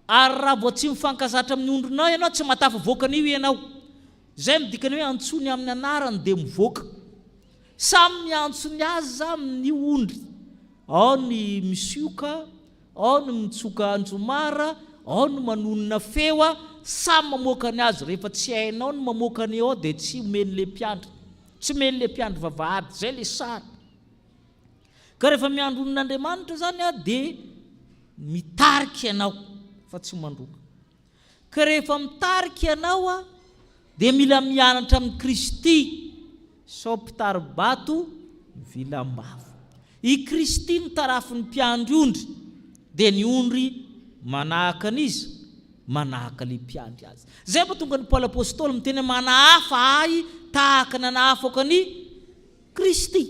Ary raha vao tsy mifankazatra amin'ny ondrinao ianao tsy matafavoaka an'io ianao. Zay midikany hoe antsony amin'ny anarany dia mivoaka. Samy miantsony azy amin'ny ondry. Ao ny misioka, ao ny mitsoka anjomara, ao ny manonona feo samy mamoaka ny azy rehefa tsy hainao ny mamoaka ny ao dia tsy omen'le mpiandry tsy omen'le mpiandry vavahady zay le sara ka rehefa miandro n'Andriamanitra zany a dia mitarika ianao fa tsy mandroka ka rehefa mitarika ianao a dia mila mianatra amin'ny Kristy sao mpitary bato vilam-bava i Kristy ny tarafin'ny mpiandry ondry dia ny ondry manahaka an'izy manahaka le mpiandry azy zay mahatonga ny Paoly apôstôly miteny manahafa ahy tahaka nanahafaka ny Kristy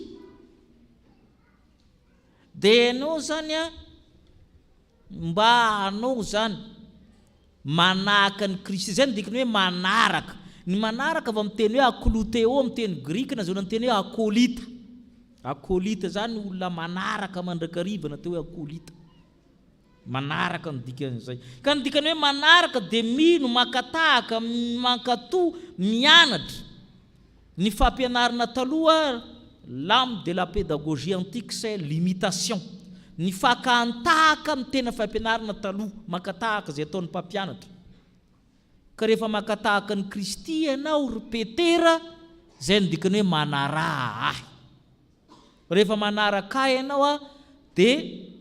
dia anao zany a mba anao zany manahaka ny Kristy zay ny dikany hoe manaraka ny manaraka avy amin'ny teny hoe akoloteo amin'ny teny grika na zao ny teny hoe akôlita akôlita zany olona manaraka mandrakariva natao hoe akôlita manaraka ny dikan'izay ka ny dikany hoe manaraka dia mino makatahaka mankatoa mianatra ny fampianarana taloha l'âme de la pédagogie antique c'est l'imitation ny fakantahaka amin'ny tena fampianarana taloha makatahaka zay ataon'ny mpampianatra ka rehefa makatahaka ny Kristy ianao ry Petera zay ny dikany hoe manara ahy rehefa manaraka ahy ianao a dia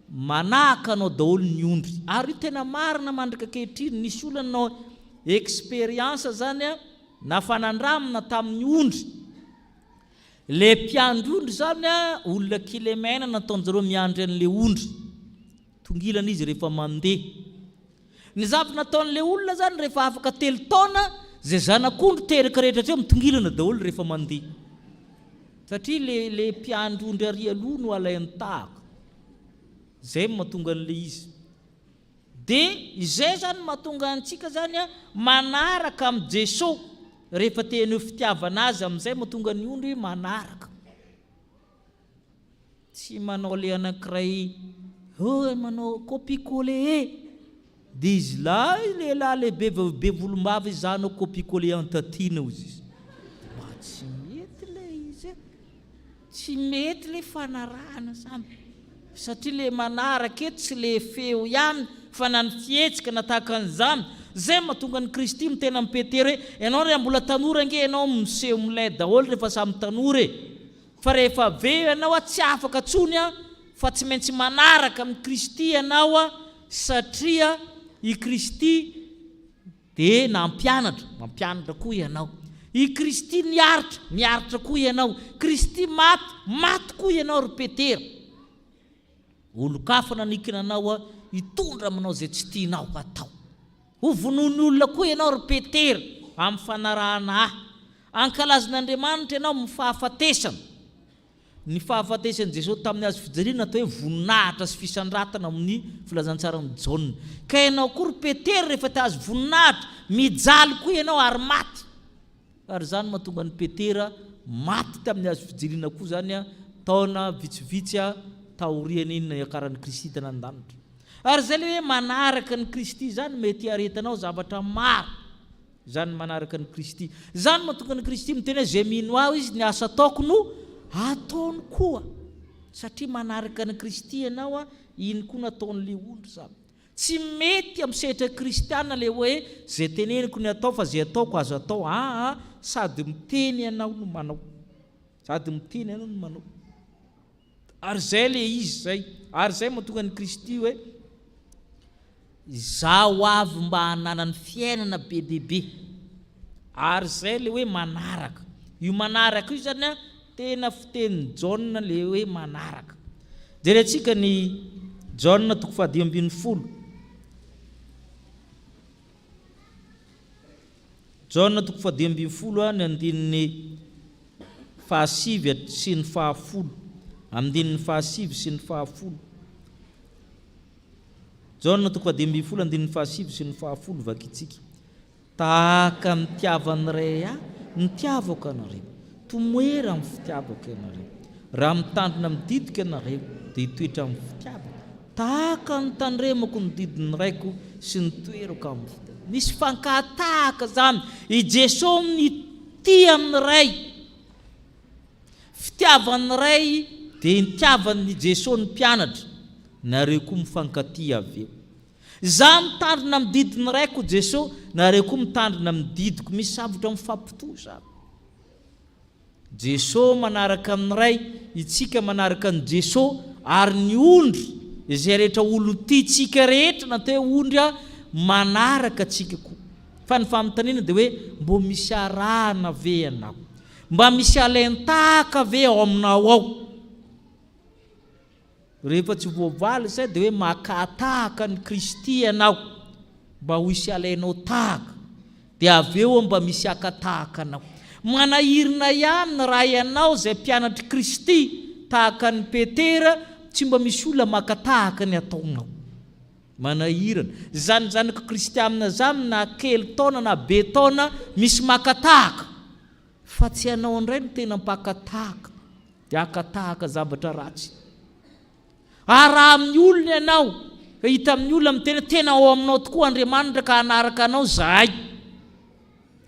manahaka anao daholo ny ondry ary tena marina mandrika ankehitriny nisy olona nanao expérience zany a na fanandramina tamin'ny ondry le mpiandry ondry zany a olona kilemena nataonjareo miandry an'le ondry tongilana izy rehefa mandeha ny zavatra nataon'le olona zany rehefa afaka 3 taona zay zanak'ondry teraka rehetra treo mitongilana daholo rehefa mandeha satria le mpiandry ondry ary aloha no alainy tahaka zay mahatonga an'le izy dia izay zany mahatonga antsika zany a manaraka amin'ny Jesosy rehefa teny ho fitiavana azy amin'izay mahatonga ny ondry manaraka tsy manao le anankiray manao copie-coller dia izy lehilahy lehibe be volombava izy zanao copie-coller antatiana ozy izy tsy mety le izy tsy mety le fanarahana zany satria le manaraka eto tsy le feo ihany fa na ny fihetsika natahaka an'izany zay mahatonga ny Kristy mitena amin'ny Petera hoe ianao ry mbola tanora ange ianao miseho milay daholo rehefa samy tanora fa rehefa aveo ianao a tsy afaka tsony a fa tsy maintsy manaraka amin'ny Kristy ianao a satria i Kristy dia mampianatra koa ianao i Kristy miaritra koa ianao Kristy maty koa ianao ry Petera olo-kafa nanikina anao a hitondra aminao zay tsy tianao atao ho vonoiny olona koa ianao ry Petera amin'ny fanarahana ahy ankalazan'Andriamanitra ianao amin'ny fahafatesana ny fahafatesan'i Jesosy tamin'ny azo fijaliana natao hoe voninahitra sy fisandratana amin'ny filazantsara ny Jaune ka ianao koa ry Petera rehefa tazo voninahitra mijaly koa ianao ary maty ary zany mahatonga ny Petera maty tamin'ny azo fijaliana koa zany a taona vitsivitsy a taoriana iny akaran'ny Kristy tanandanitra ary zay le hoe manaraka ny Kristy zany mety aretanao zavatra maro zany manaraka ny Kristy zany mahatonga ny Kristy miteny hoe zay mino aho izy ny asa ataoko no ataony koa satria manaraka ny Kristy ianao a iny koa nataon'le ondry zany tsy mety amin'ny sehatra kristiana le hoe zay teneniko ny atao fa zay ataoko azo atao sady miteny ianao no manao ary zay le izy zay ary zay mahatonga ny Kristy hoe izaho avy mba hananany fiainana be dehibe ary zay le hoe manaraka io manaraka io zany a tena fiteny Jaune le hoe manaraka jerentsika ny Jaune 10:12 Jaune 10:12 ny andininy fahasivy sy ny fahafolo andininy fahasivy sy ny fahafolo Jaune 10:12 andininy fahasivy sy ny fahafolo vakitsika tahaka mitiavany ray nitiavako anareo tomoera amin'ny fitiavako ianareo raha mitandrina mididika ianareo dia hitoetra amin'ny fitiavako tahaka ny tandremako ny didiny raiko sy ny toerako amin'ny fitiavako misy fankatahaka zany i Jesosy ny tia amin'ny ray fitiavany ray dia nitiavan'ny Jesosy ny mpianatra nareo koa mifankatia aveo za mitandrina amin'ny didiny raiko Jesosy nareo koa mitandrina amin'ny didiko misy savotra mifampitoza Jesosy manaraka amin'ny ray itsika manaraka ny Jesosy ary ny ondry izay rehetra olo tiatsika rehetra natao ondry manaraka atsika koa fa ny famontanina dia hoe mbo misy arahana ve ianao mba misy alentaka ve ao aminao ao rehefa tsy voavaly izay dia hoe makatahaka ny Kristy ianao mba ho isy alainao tahaka dia avy eo mba misy akatahaka anao manahirina ihany ny raha ianao izay mpianatry Kristy tahaka ny Petera tsy mba misy olona makatahaka ny ataonao manahirana zanaka Kristy amina zany na kely taona na be taona misy makatahaka fa tsy ianao indray no tena mpakatahaka dia akatahaka zavatra ratsy raha amin'ny olona ianao ka hita amin'ny olona mitena tena ao aminao tokoa Andriamanitra ka hanaraka anao zahay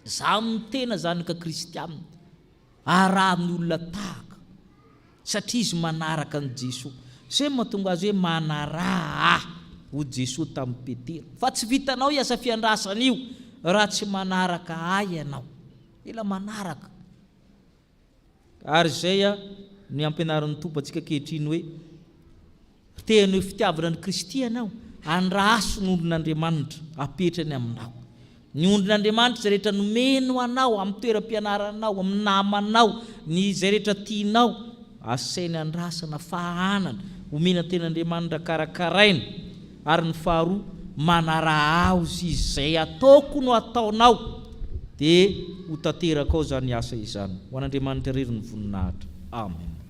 za mitena zanaka Kristy aminy raha amin'ny olona tahaka satria izy manaraka ny Jesosy zay mahatonga azy hoe manaraha ho Jesosy tamin'ny Petera fa tsy vitanao iasa fiandrasana io raha tsy manaraka ahy ianao ila manaraka ary zay ny ampianaran'ny tompo antsika kehitriny hoe teny hoe fitiavana ny Kristy ianao andraso ny ondrin'Andriamanitra apetrany aminao ny ondrin'Andriamanitra zay rehetra nomeno anao amin'ny toeram-pianaranao amin'ny namanao ny zay rehetra tianao asainy andrasana fahanana omena ten'Andriamanitra karakaraina ary ny faharoa manarahaozy izay ataoko no ataonao dia ho tanteraka ao zany asa izany ho an'Andriamanitra rery ny voninahitra amen.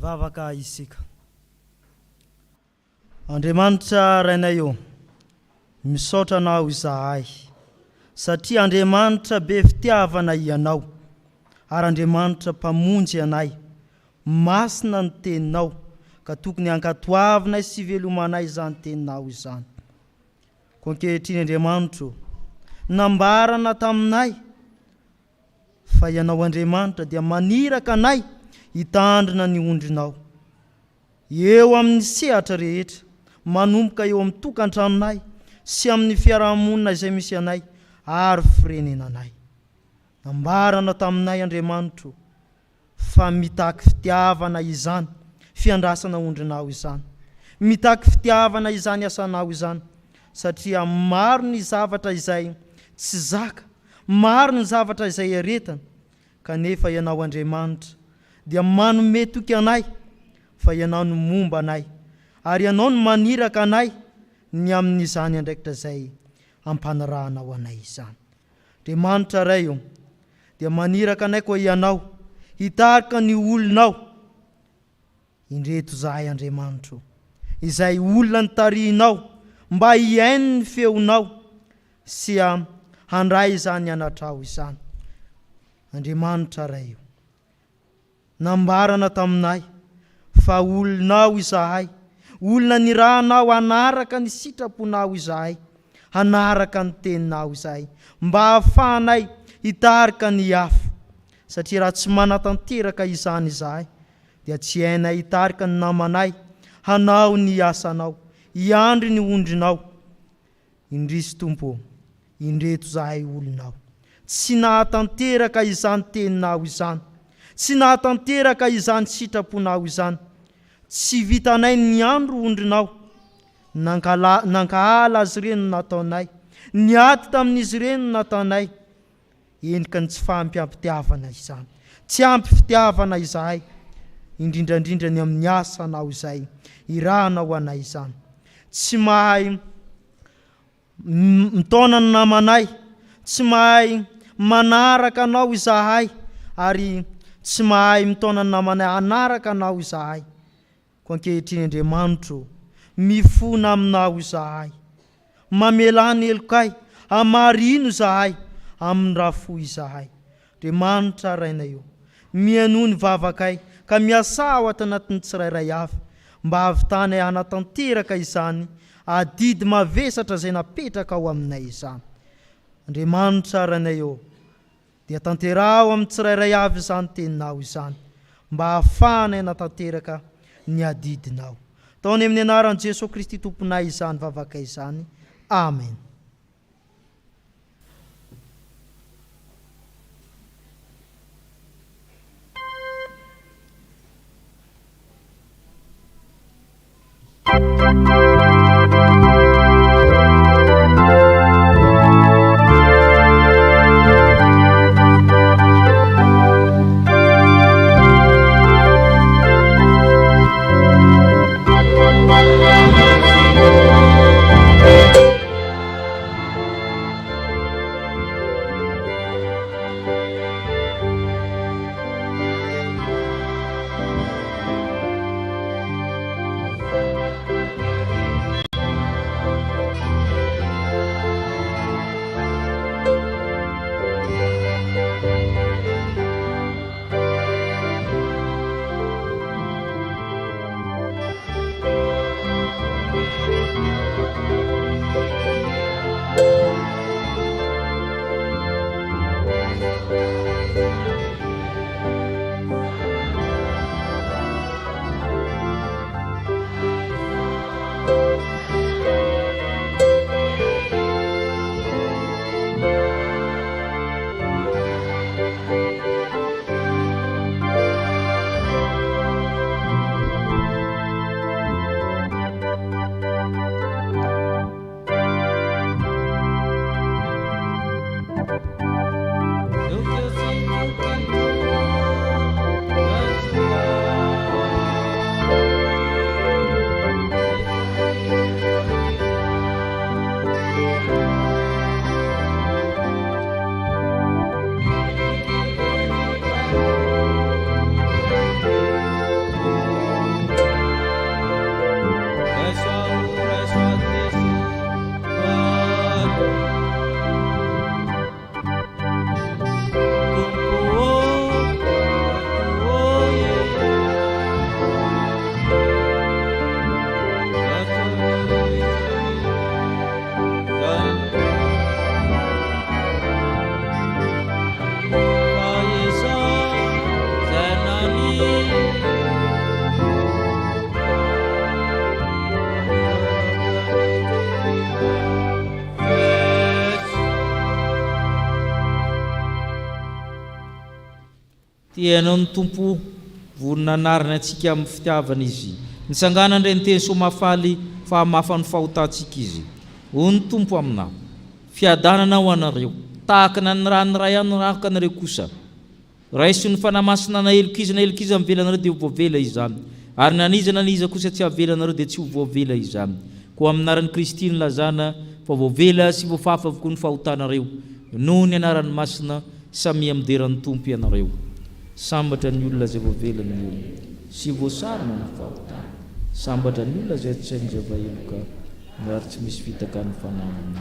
Ivavaka isika Andriamanitra rainay eo misaotra anao izahay satria Andriamanitra be fitiavana ianao ary Andriamanitra mpamonjy anay masina ny teninao ka tokony hankatoavinay sy velomanay izany teninao izany ko ankehitriny Andriamanitra nambarana taminay fa ianao Andriamanitra dia maniraka anay hitandrina ny ondrinao eo amin'ny sehatra rehetra manomboka eo amin'ny tokantranonay sy amin'ny fiarahamonina izay misy anay ary firenenanay nambarana taminay Andriamanitra fa mitaky fitiavana izany fiandrasana ondrinao izany mitaky fitiavana izany asanao izany satria maro ny zavatra izay tsy zaka maro ny zavatra izay aretana kanefa ianao Andriamanitra dia manome toky anay fa ianao no momba anay ary ianao no maniraka anay ny amin'izany andraikitra zay ampanarahanao anay izany Andriamanitra ray io dia maniraka anay koa ianao hitarika ny olonao indreto zahay Andriamanitra izay olona nitarihinao mba hiaino ny feonao sy handray izany anatrao izany Andriamanitra ray io nambarana taminay fa olonao izahay olona nirahanao hanaraka ny sitraponao izahay hanaraka ny teninao izahay mba hahafahanay hitarika ny hafa satria raha tsy manatanteraka izany izahay dia tsy hainay hitarika ny namanay hanao ny asanao hiandry ny ondrinao indrisy Tompo indreto zahay olonao tsy nahatanteraka izany teninao izany tsy nahatanteraka izany sitraponao izany tsy vitanay ny andro ondrinao nankahala azy ireny nataonay ny aty tamin'izy ireny nataonay endrika ny tsy fahampiampitiavana izany tsy ampy fitiavana izahay indrindrandrindra ny amin'ny asanao izay irahanao anay izany tsy mahay mitona ny namanay tsy mahay manaraka anao izahay ary tsy mahay mitaona ny namana anaraka anao izahay, ko ankehitriny Andriamanitro mifona aminao izahay, mamelany elokay amarino izahay amin'ny raha fo izahay. Andriamanitra raina io, mianoho ny vavakay ka miasa ao atanatin'ny tsirairay avy, mba havitany hanatanteraka izany adidy mavesatra izay napetraka ao aminay izany. Andriamanitra raina io, dia tanterao amin'ny tsirairay avy izany teninao izany, mba hahafahana hanatanteraka ny adidinao. Taony amin'ny anaran'i Jesosy Kristy tomponay izany vavakay izany. Amen. Tianao ny tompo vonina anarina antsika amin'ny fitiavana izy. Nitsangana indray ny teny somafaly fa mafany fahotantsika izy. O ny tompo aminao, fiadanana ho anareo, tahaka ny ray anaraka anareo kosa. Raiso ny fanamasina na elokiza amin'ny velanareo dia ho voavela izany. Ary naniza kosa tsy avelanareo dia tsy ho voavela izany. Ko aminaran'ny Kristy ny lazana fa voavela sy voafafa avokoa ny fahotanareo. Noho ny anaran'ny masina samy amin'deran'ny tompo ianareo. Sambatra ny olona izay voavelany io, sy voasarona ny fahotana. Sambatra ny olona izay tsy hain'izay vaheloka, ary tsy misy fitaka ny fananana.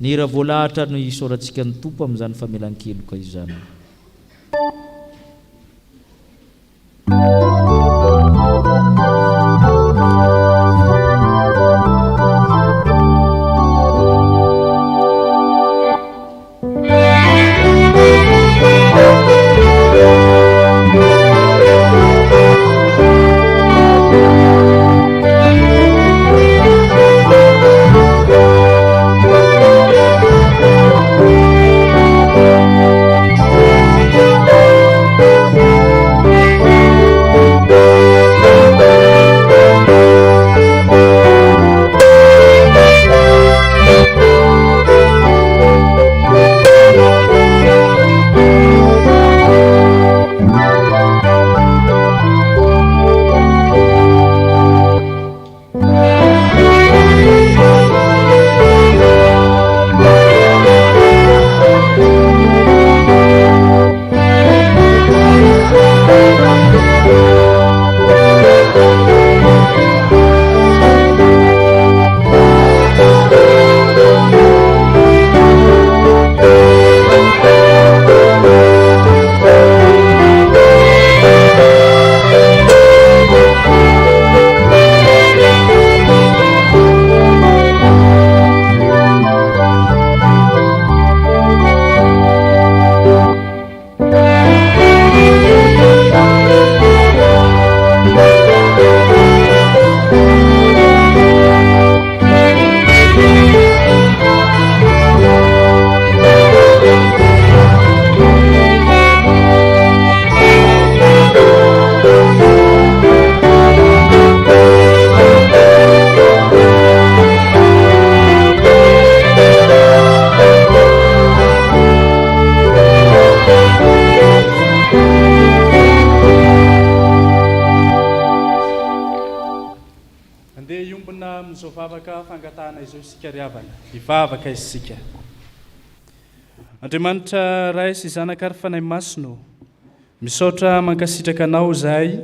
Ny raha voalahatra no isaorantsika ny tompo amin'izany famelan-keloka izany. Thank you. mivavaka fangatahana izao isika ry havana mivavaka isika. Andriamanitra ray sy zanaka ary fanahy masino, misaotra mankasitraka anao zahay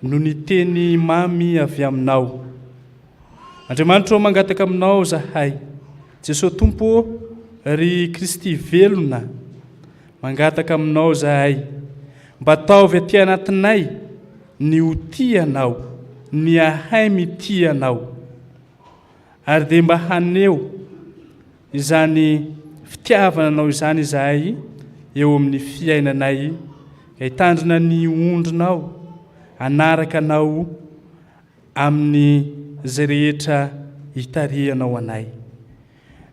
no ny teny mamy avy aminao. Andriamanitra mangataka aminao zahay, Jesosy Tompo ry Kristy velona, mangataka aminao zahay mba ataovy aty anatinay ny ho tianao, ny ahay mitianao, ary dia mba haneo izany fitiavana anao izany izahay eo amin'ny fiainanay, hitandrina ny ondrinao, anaraka anao amin'ny zay rehetra hitarihanao anay.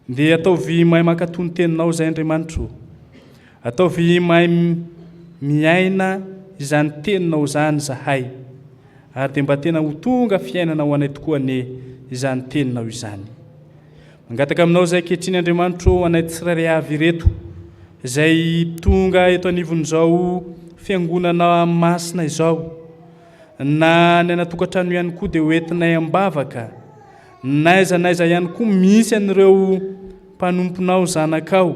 Dia ataovy mahay mankatony teninao izay Andriamanitra, ataovy mahay miaina izany teninao izany zahay, ary dia mba tena ho tonga fiainanao anay tokoa ane izany teninao izany. Mangataka aminao izay ankehitriny Andriamanitra anay tsirairay avy reto izay tonga eto anivon'izao fiangonana masina izao, na ny anatokantrano ihany koa dia hoentinay ambavaka, naiza ihany koa misy an'ireo mpanomponao zanakao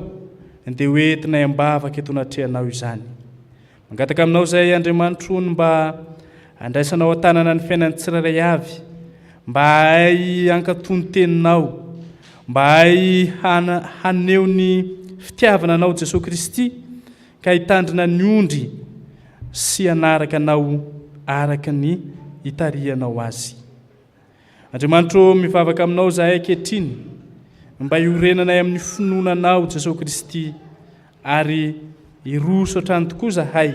dia hoentinay ambavaka eto anatrehanao izany. Mangataka aminao izay Andriamanitra mba andraisanao an-tanana ny fiainany tsirairay avy, mba hay ankatony teninao, mba hay haneo ny fitiavana anao Jesosy Kristy, ka hitandrina ny ondry sy anaraka anao araka ny hitarihanao azy. Andriamanitra mivavaka aminao zahay ankehitriny, mba hiorenanay amin'ny finoananao Jesosy Kristy, ary hiroso hatrany tokoa zahay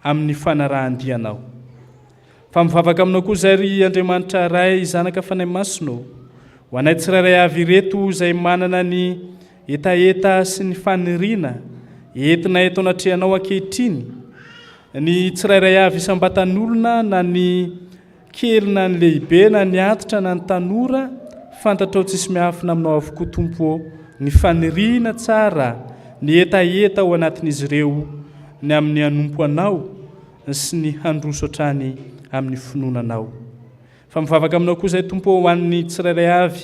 amin'ny fanarahandianao. Fa mivavaka aminao koa zay ry Andriamanitra ray zanaka fanahy masino, ho anay tsirairay avy reto izay manana ny etaeta sy ny faniriana entina eto anatrehanao ankehitriny, ny tsirairay avy isam-batan'olona, na ny kely na ny lehibe, na ny antitra na ny tanora, fantatrao tsisy miafina aminao avokoa Tompo ny faniriana tsara, ny etaeta ao anatin'izy ireo, ny amin'ny hanompo anao sy ny handroso hatrany amin'ny finoananao. Fa mivavaka aminao koa izay Tompo ho an'ny tsirairay avy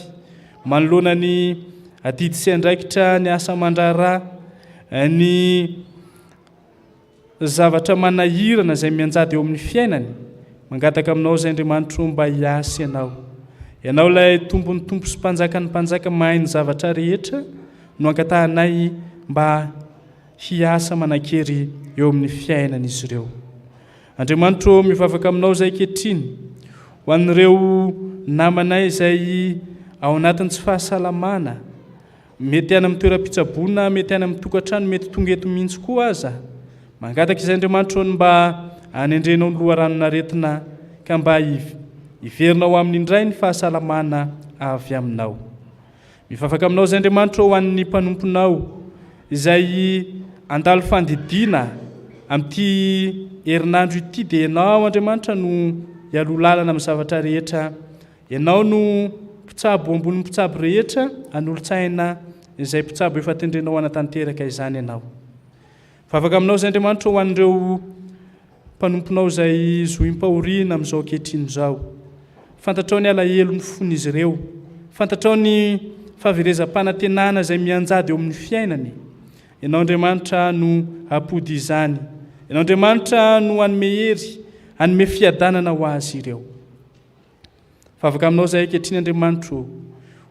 manoloana ny adidy sy andraikitra, ny asa mandrara, ny zavatra manahirana izay mianjady eo amin'ny fiainany. Mangataka aminao izay Andriamanitra mba hiasa ianao ilay tompony tompo sy mpanjaka ny mpanjaka mahay ny zavatra rehetra, no ankatahanay mba hiasa manan-kery eo amin'ny fiainan'izy ireo. Andriamanitra mivavaka aminao izay ankehitriny, ho an'ireo namanay izay ao anatin'ny tsy fahasalamana, mety any amin'ny toeram-pitsaboana, mety any amin'ny tokantrano, mety tonga eto mihitsy koa aza. Mangataka izay Andriamanitra mba hanendrenao ny loharanon'aretina, ka mba hiverinao amin'ny indray ny fahasalamana avy aminao. Mivavaka aminao izay Andriamanitra ho an'ny mpanomponao izay andalo fandidiana amin'ity herinandro ity, dia ianao Andriamanitra no hialoha lalana amin'ny zavatra rehetra, ianao no mpitsabo ambony mpitsabo rehetra, an'olon-tsaina izay mpitsabo efa tendrenao anatanteraka izany ianao. Mivavaka aminao izay Andriamanitra ho an'ireo mpanomponao izay zoim-pahoriana amin'izao ankehitriny izao, fantatrao ny alahelo ny fon'izy ireo, fantatrao ny fahaverezam-panantenana izay mianjady eo amin'ny fiainany. Ianao Andriamanitra no hampody izany, ianao Andriamanitra no hanome hery, hanome fiadanana ho azy ireo. Mivavaka aminao izay ankehitriny Andriamanitra, ho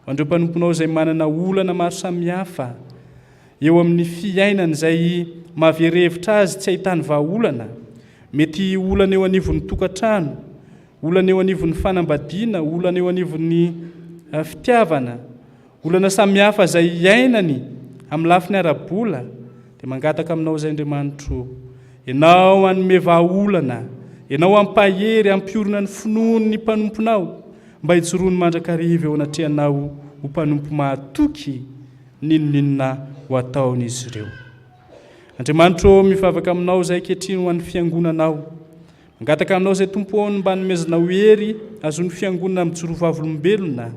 an'ireo mpanomponao izay manana olana maro samihafa eo amin'ny fiainana izay mahaverevitra azy tsy ahitany vahaolana, mety olana eo anivon'ny tokantrano, olana eo anivon'ny fanambadiana, olana eo anivon'ny fitiavana, olana samihafa izay iainany amin'ny lafiny ara-bola, dia mangataka aminao izay Andriamanitra, ianao hanome vahaolana, ianao hampahery, hampiorina ny finoany ny mpanomponao, mba hijoroany mandrakariva eo anatrehanao ho mpanompo mahatoky ninonina ho ataon'izy ireo. Andriamanitra mivavaka aminao izay ankehitriny ho an'ny fiangonanao, mangataka aminao izay Tompo mba hanomezanao hery azon'ny fiangonana mijoro vavolombelona,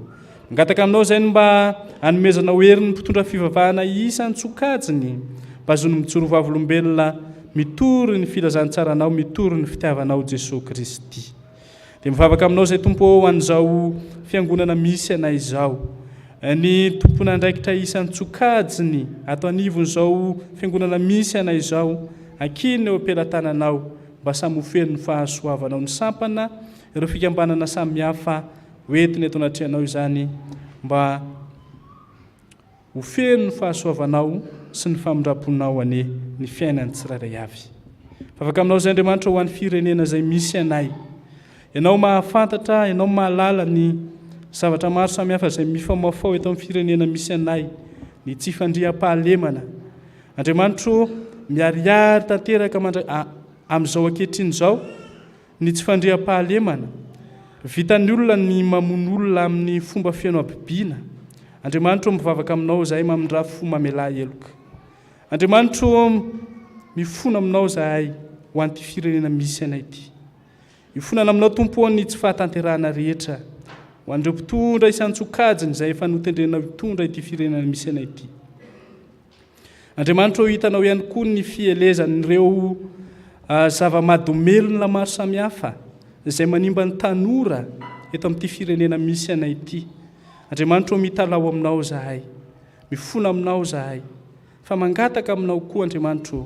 mangataka aminao izay mba hanomezanao hery ny mpitondra fivavahana isan'ny tsokajiny, mba azon'ny mijoro vavolombelona mitory ny filazantsaranao, mitory ny fitiavanao Jesosy Kristy. dia mivavaka aminao izay tompo ho an'izao fiangonana misy anay izao, ny tompona andraikitra isan'ny tsokajiny ato anivon'izao fiangonana misy anay izao, ankiny eo ampelantananao mba samy hofeny ny fahasoavanao ny sampana, ireo fikambanana samihafa hoentiny eto anatrehanao izany mba hofeny ny fahasoavanao sy ny famindraponao ane ny fiainany tsirairay avy. Afaka aminao izay Andriamanitra ho an'ny firenena izay misy anay, ianao mahafantatra, ianao mahalala ny zavatra maro samihafa izay mifamafao eto amin'ny firenena misy anay, ny tsy fandriam-pahalemana. Andriamanitra miariary tanteraka amin'izao ankehitriny izao ny tsy fandriam-pahalemana, vitan'ny olona ny mamono olona amin'ny fomba fiaino abibiana. Andriamanitra mivavaka aminao izay mamindra fo mamela heloka. Andriamanitra mifona aminao zahay ho an'ity firenena misy anay ity. Mifonana aminao tompo ny tsy fahatanterahana rehetra ho an'ireo mpitondra isan-tsokajiny izay efa notendrenao hitondra ity firenena misy anay ity. Andriamanitra hitanao ihany koa ny fielezan'ireo zava-mahadomelona maro samihafa izay manimba ny tanora eto amin'ity firenena misy anay ity. Andriamanitra mitalao aminao zahay, mifona aminao zahay, fa mangataka aminao koa Andriamanitra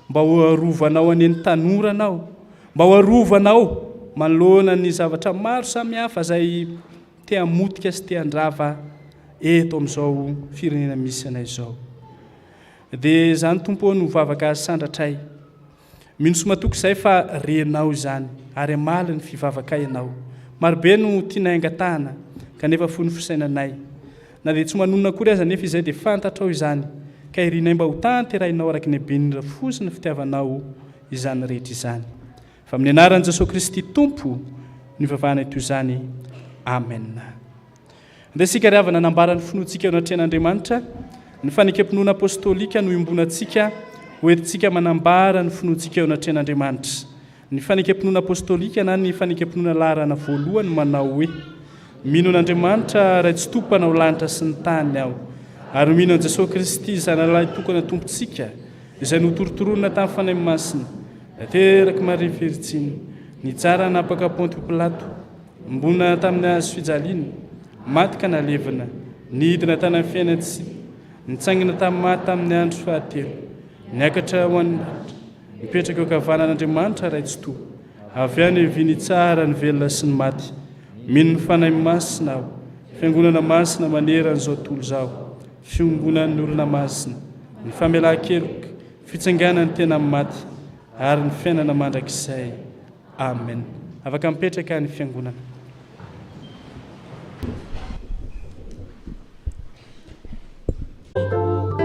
mba ho arovanao aneny tanoranao, mba ho arovanao manoloana ny zavatra maro samihafa izay te hamotika sy te handrava eto amin'izao firenena misy anay izao. Dia izany tompo no vavaka sandratray, mino somatoky izay fa renao izany ary amaly ny fivavaka ianao. Marobe no tiana angatahana kanefa fony fisainanay, na dia tsy manonona akory aza nefa izay dia fantatrao izany, ka irinay mba ho tanterahinao araky ny haben'ny fosy ny fitiavanao izany rehetra izany. Fa amin'ny anaran'i Jesosy Kristy Tompo ny vavahana toy izany. Amen. Dia isika ry havana nambarany finoantsika eo anatrehan'Andriamanitra, ny fanekam-pinoana apôstôlika no imbonantsika hoentintsika manambara ny finoantsika eo anatrehan'Andriamanitra. Ny fanekam-pinoana apôstôlika na ny fanekam-pinoana laharana voalohany manao hoe: mino an'Andriamanitra ray tsy tompo anao lanitra sy ny tany aho, ary mino an'i Jesosy Kristy zanalahy tokana tompontsika izay notorotoronina tamin'ny fanahy masina, nateraky Maria Virjiny, nitsara napaka Ponto Pilato, mbona tamin'ny hazo fijaliana, maty ka nalevina, nidina tany amin'ny fiainantsika, nitsangina tamin'ny maty tamin'ny andro fahatelo, niakatra ho an'ny lanitra, mipetraka eo ankavanan'Andriamanitra ray tsy tompo, avy any eviny tsara ny velona sy ny maty. Mino ny fanahy masina aho, fiangonana masina maneran'izao tontolo izao, fiangonan'ny olona masina, ny famelan-keloka, fitsanganan'ny tena maty, ary ny fiainana mandrakizay. Amen. Afaka mipetraka ny fiangonana.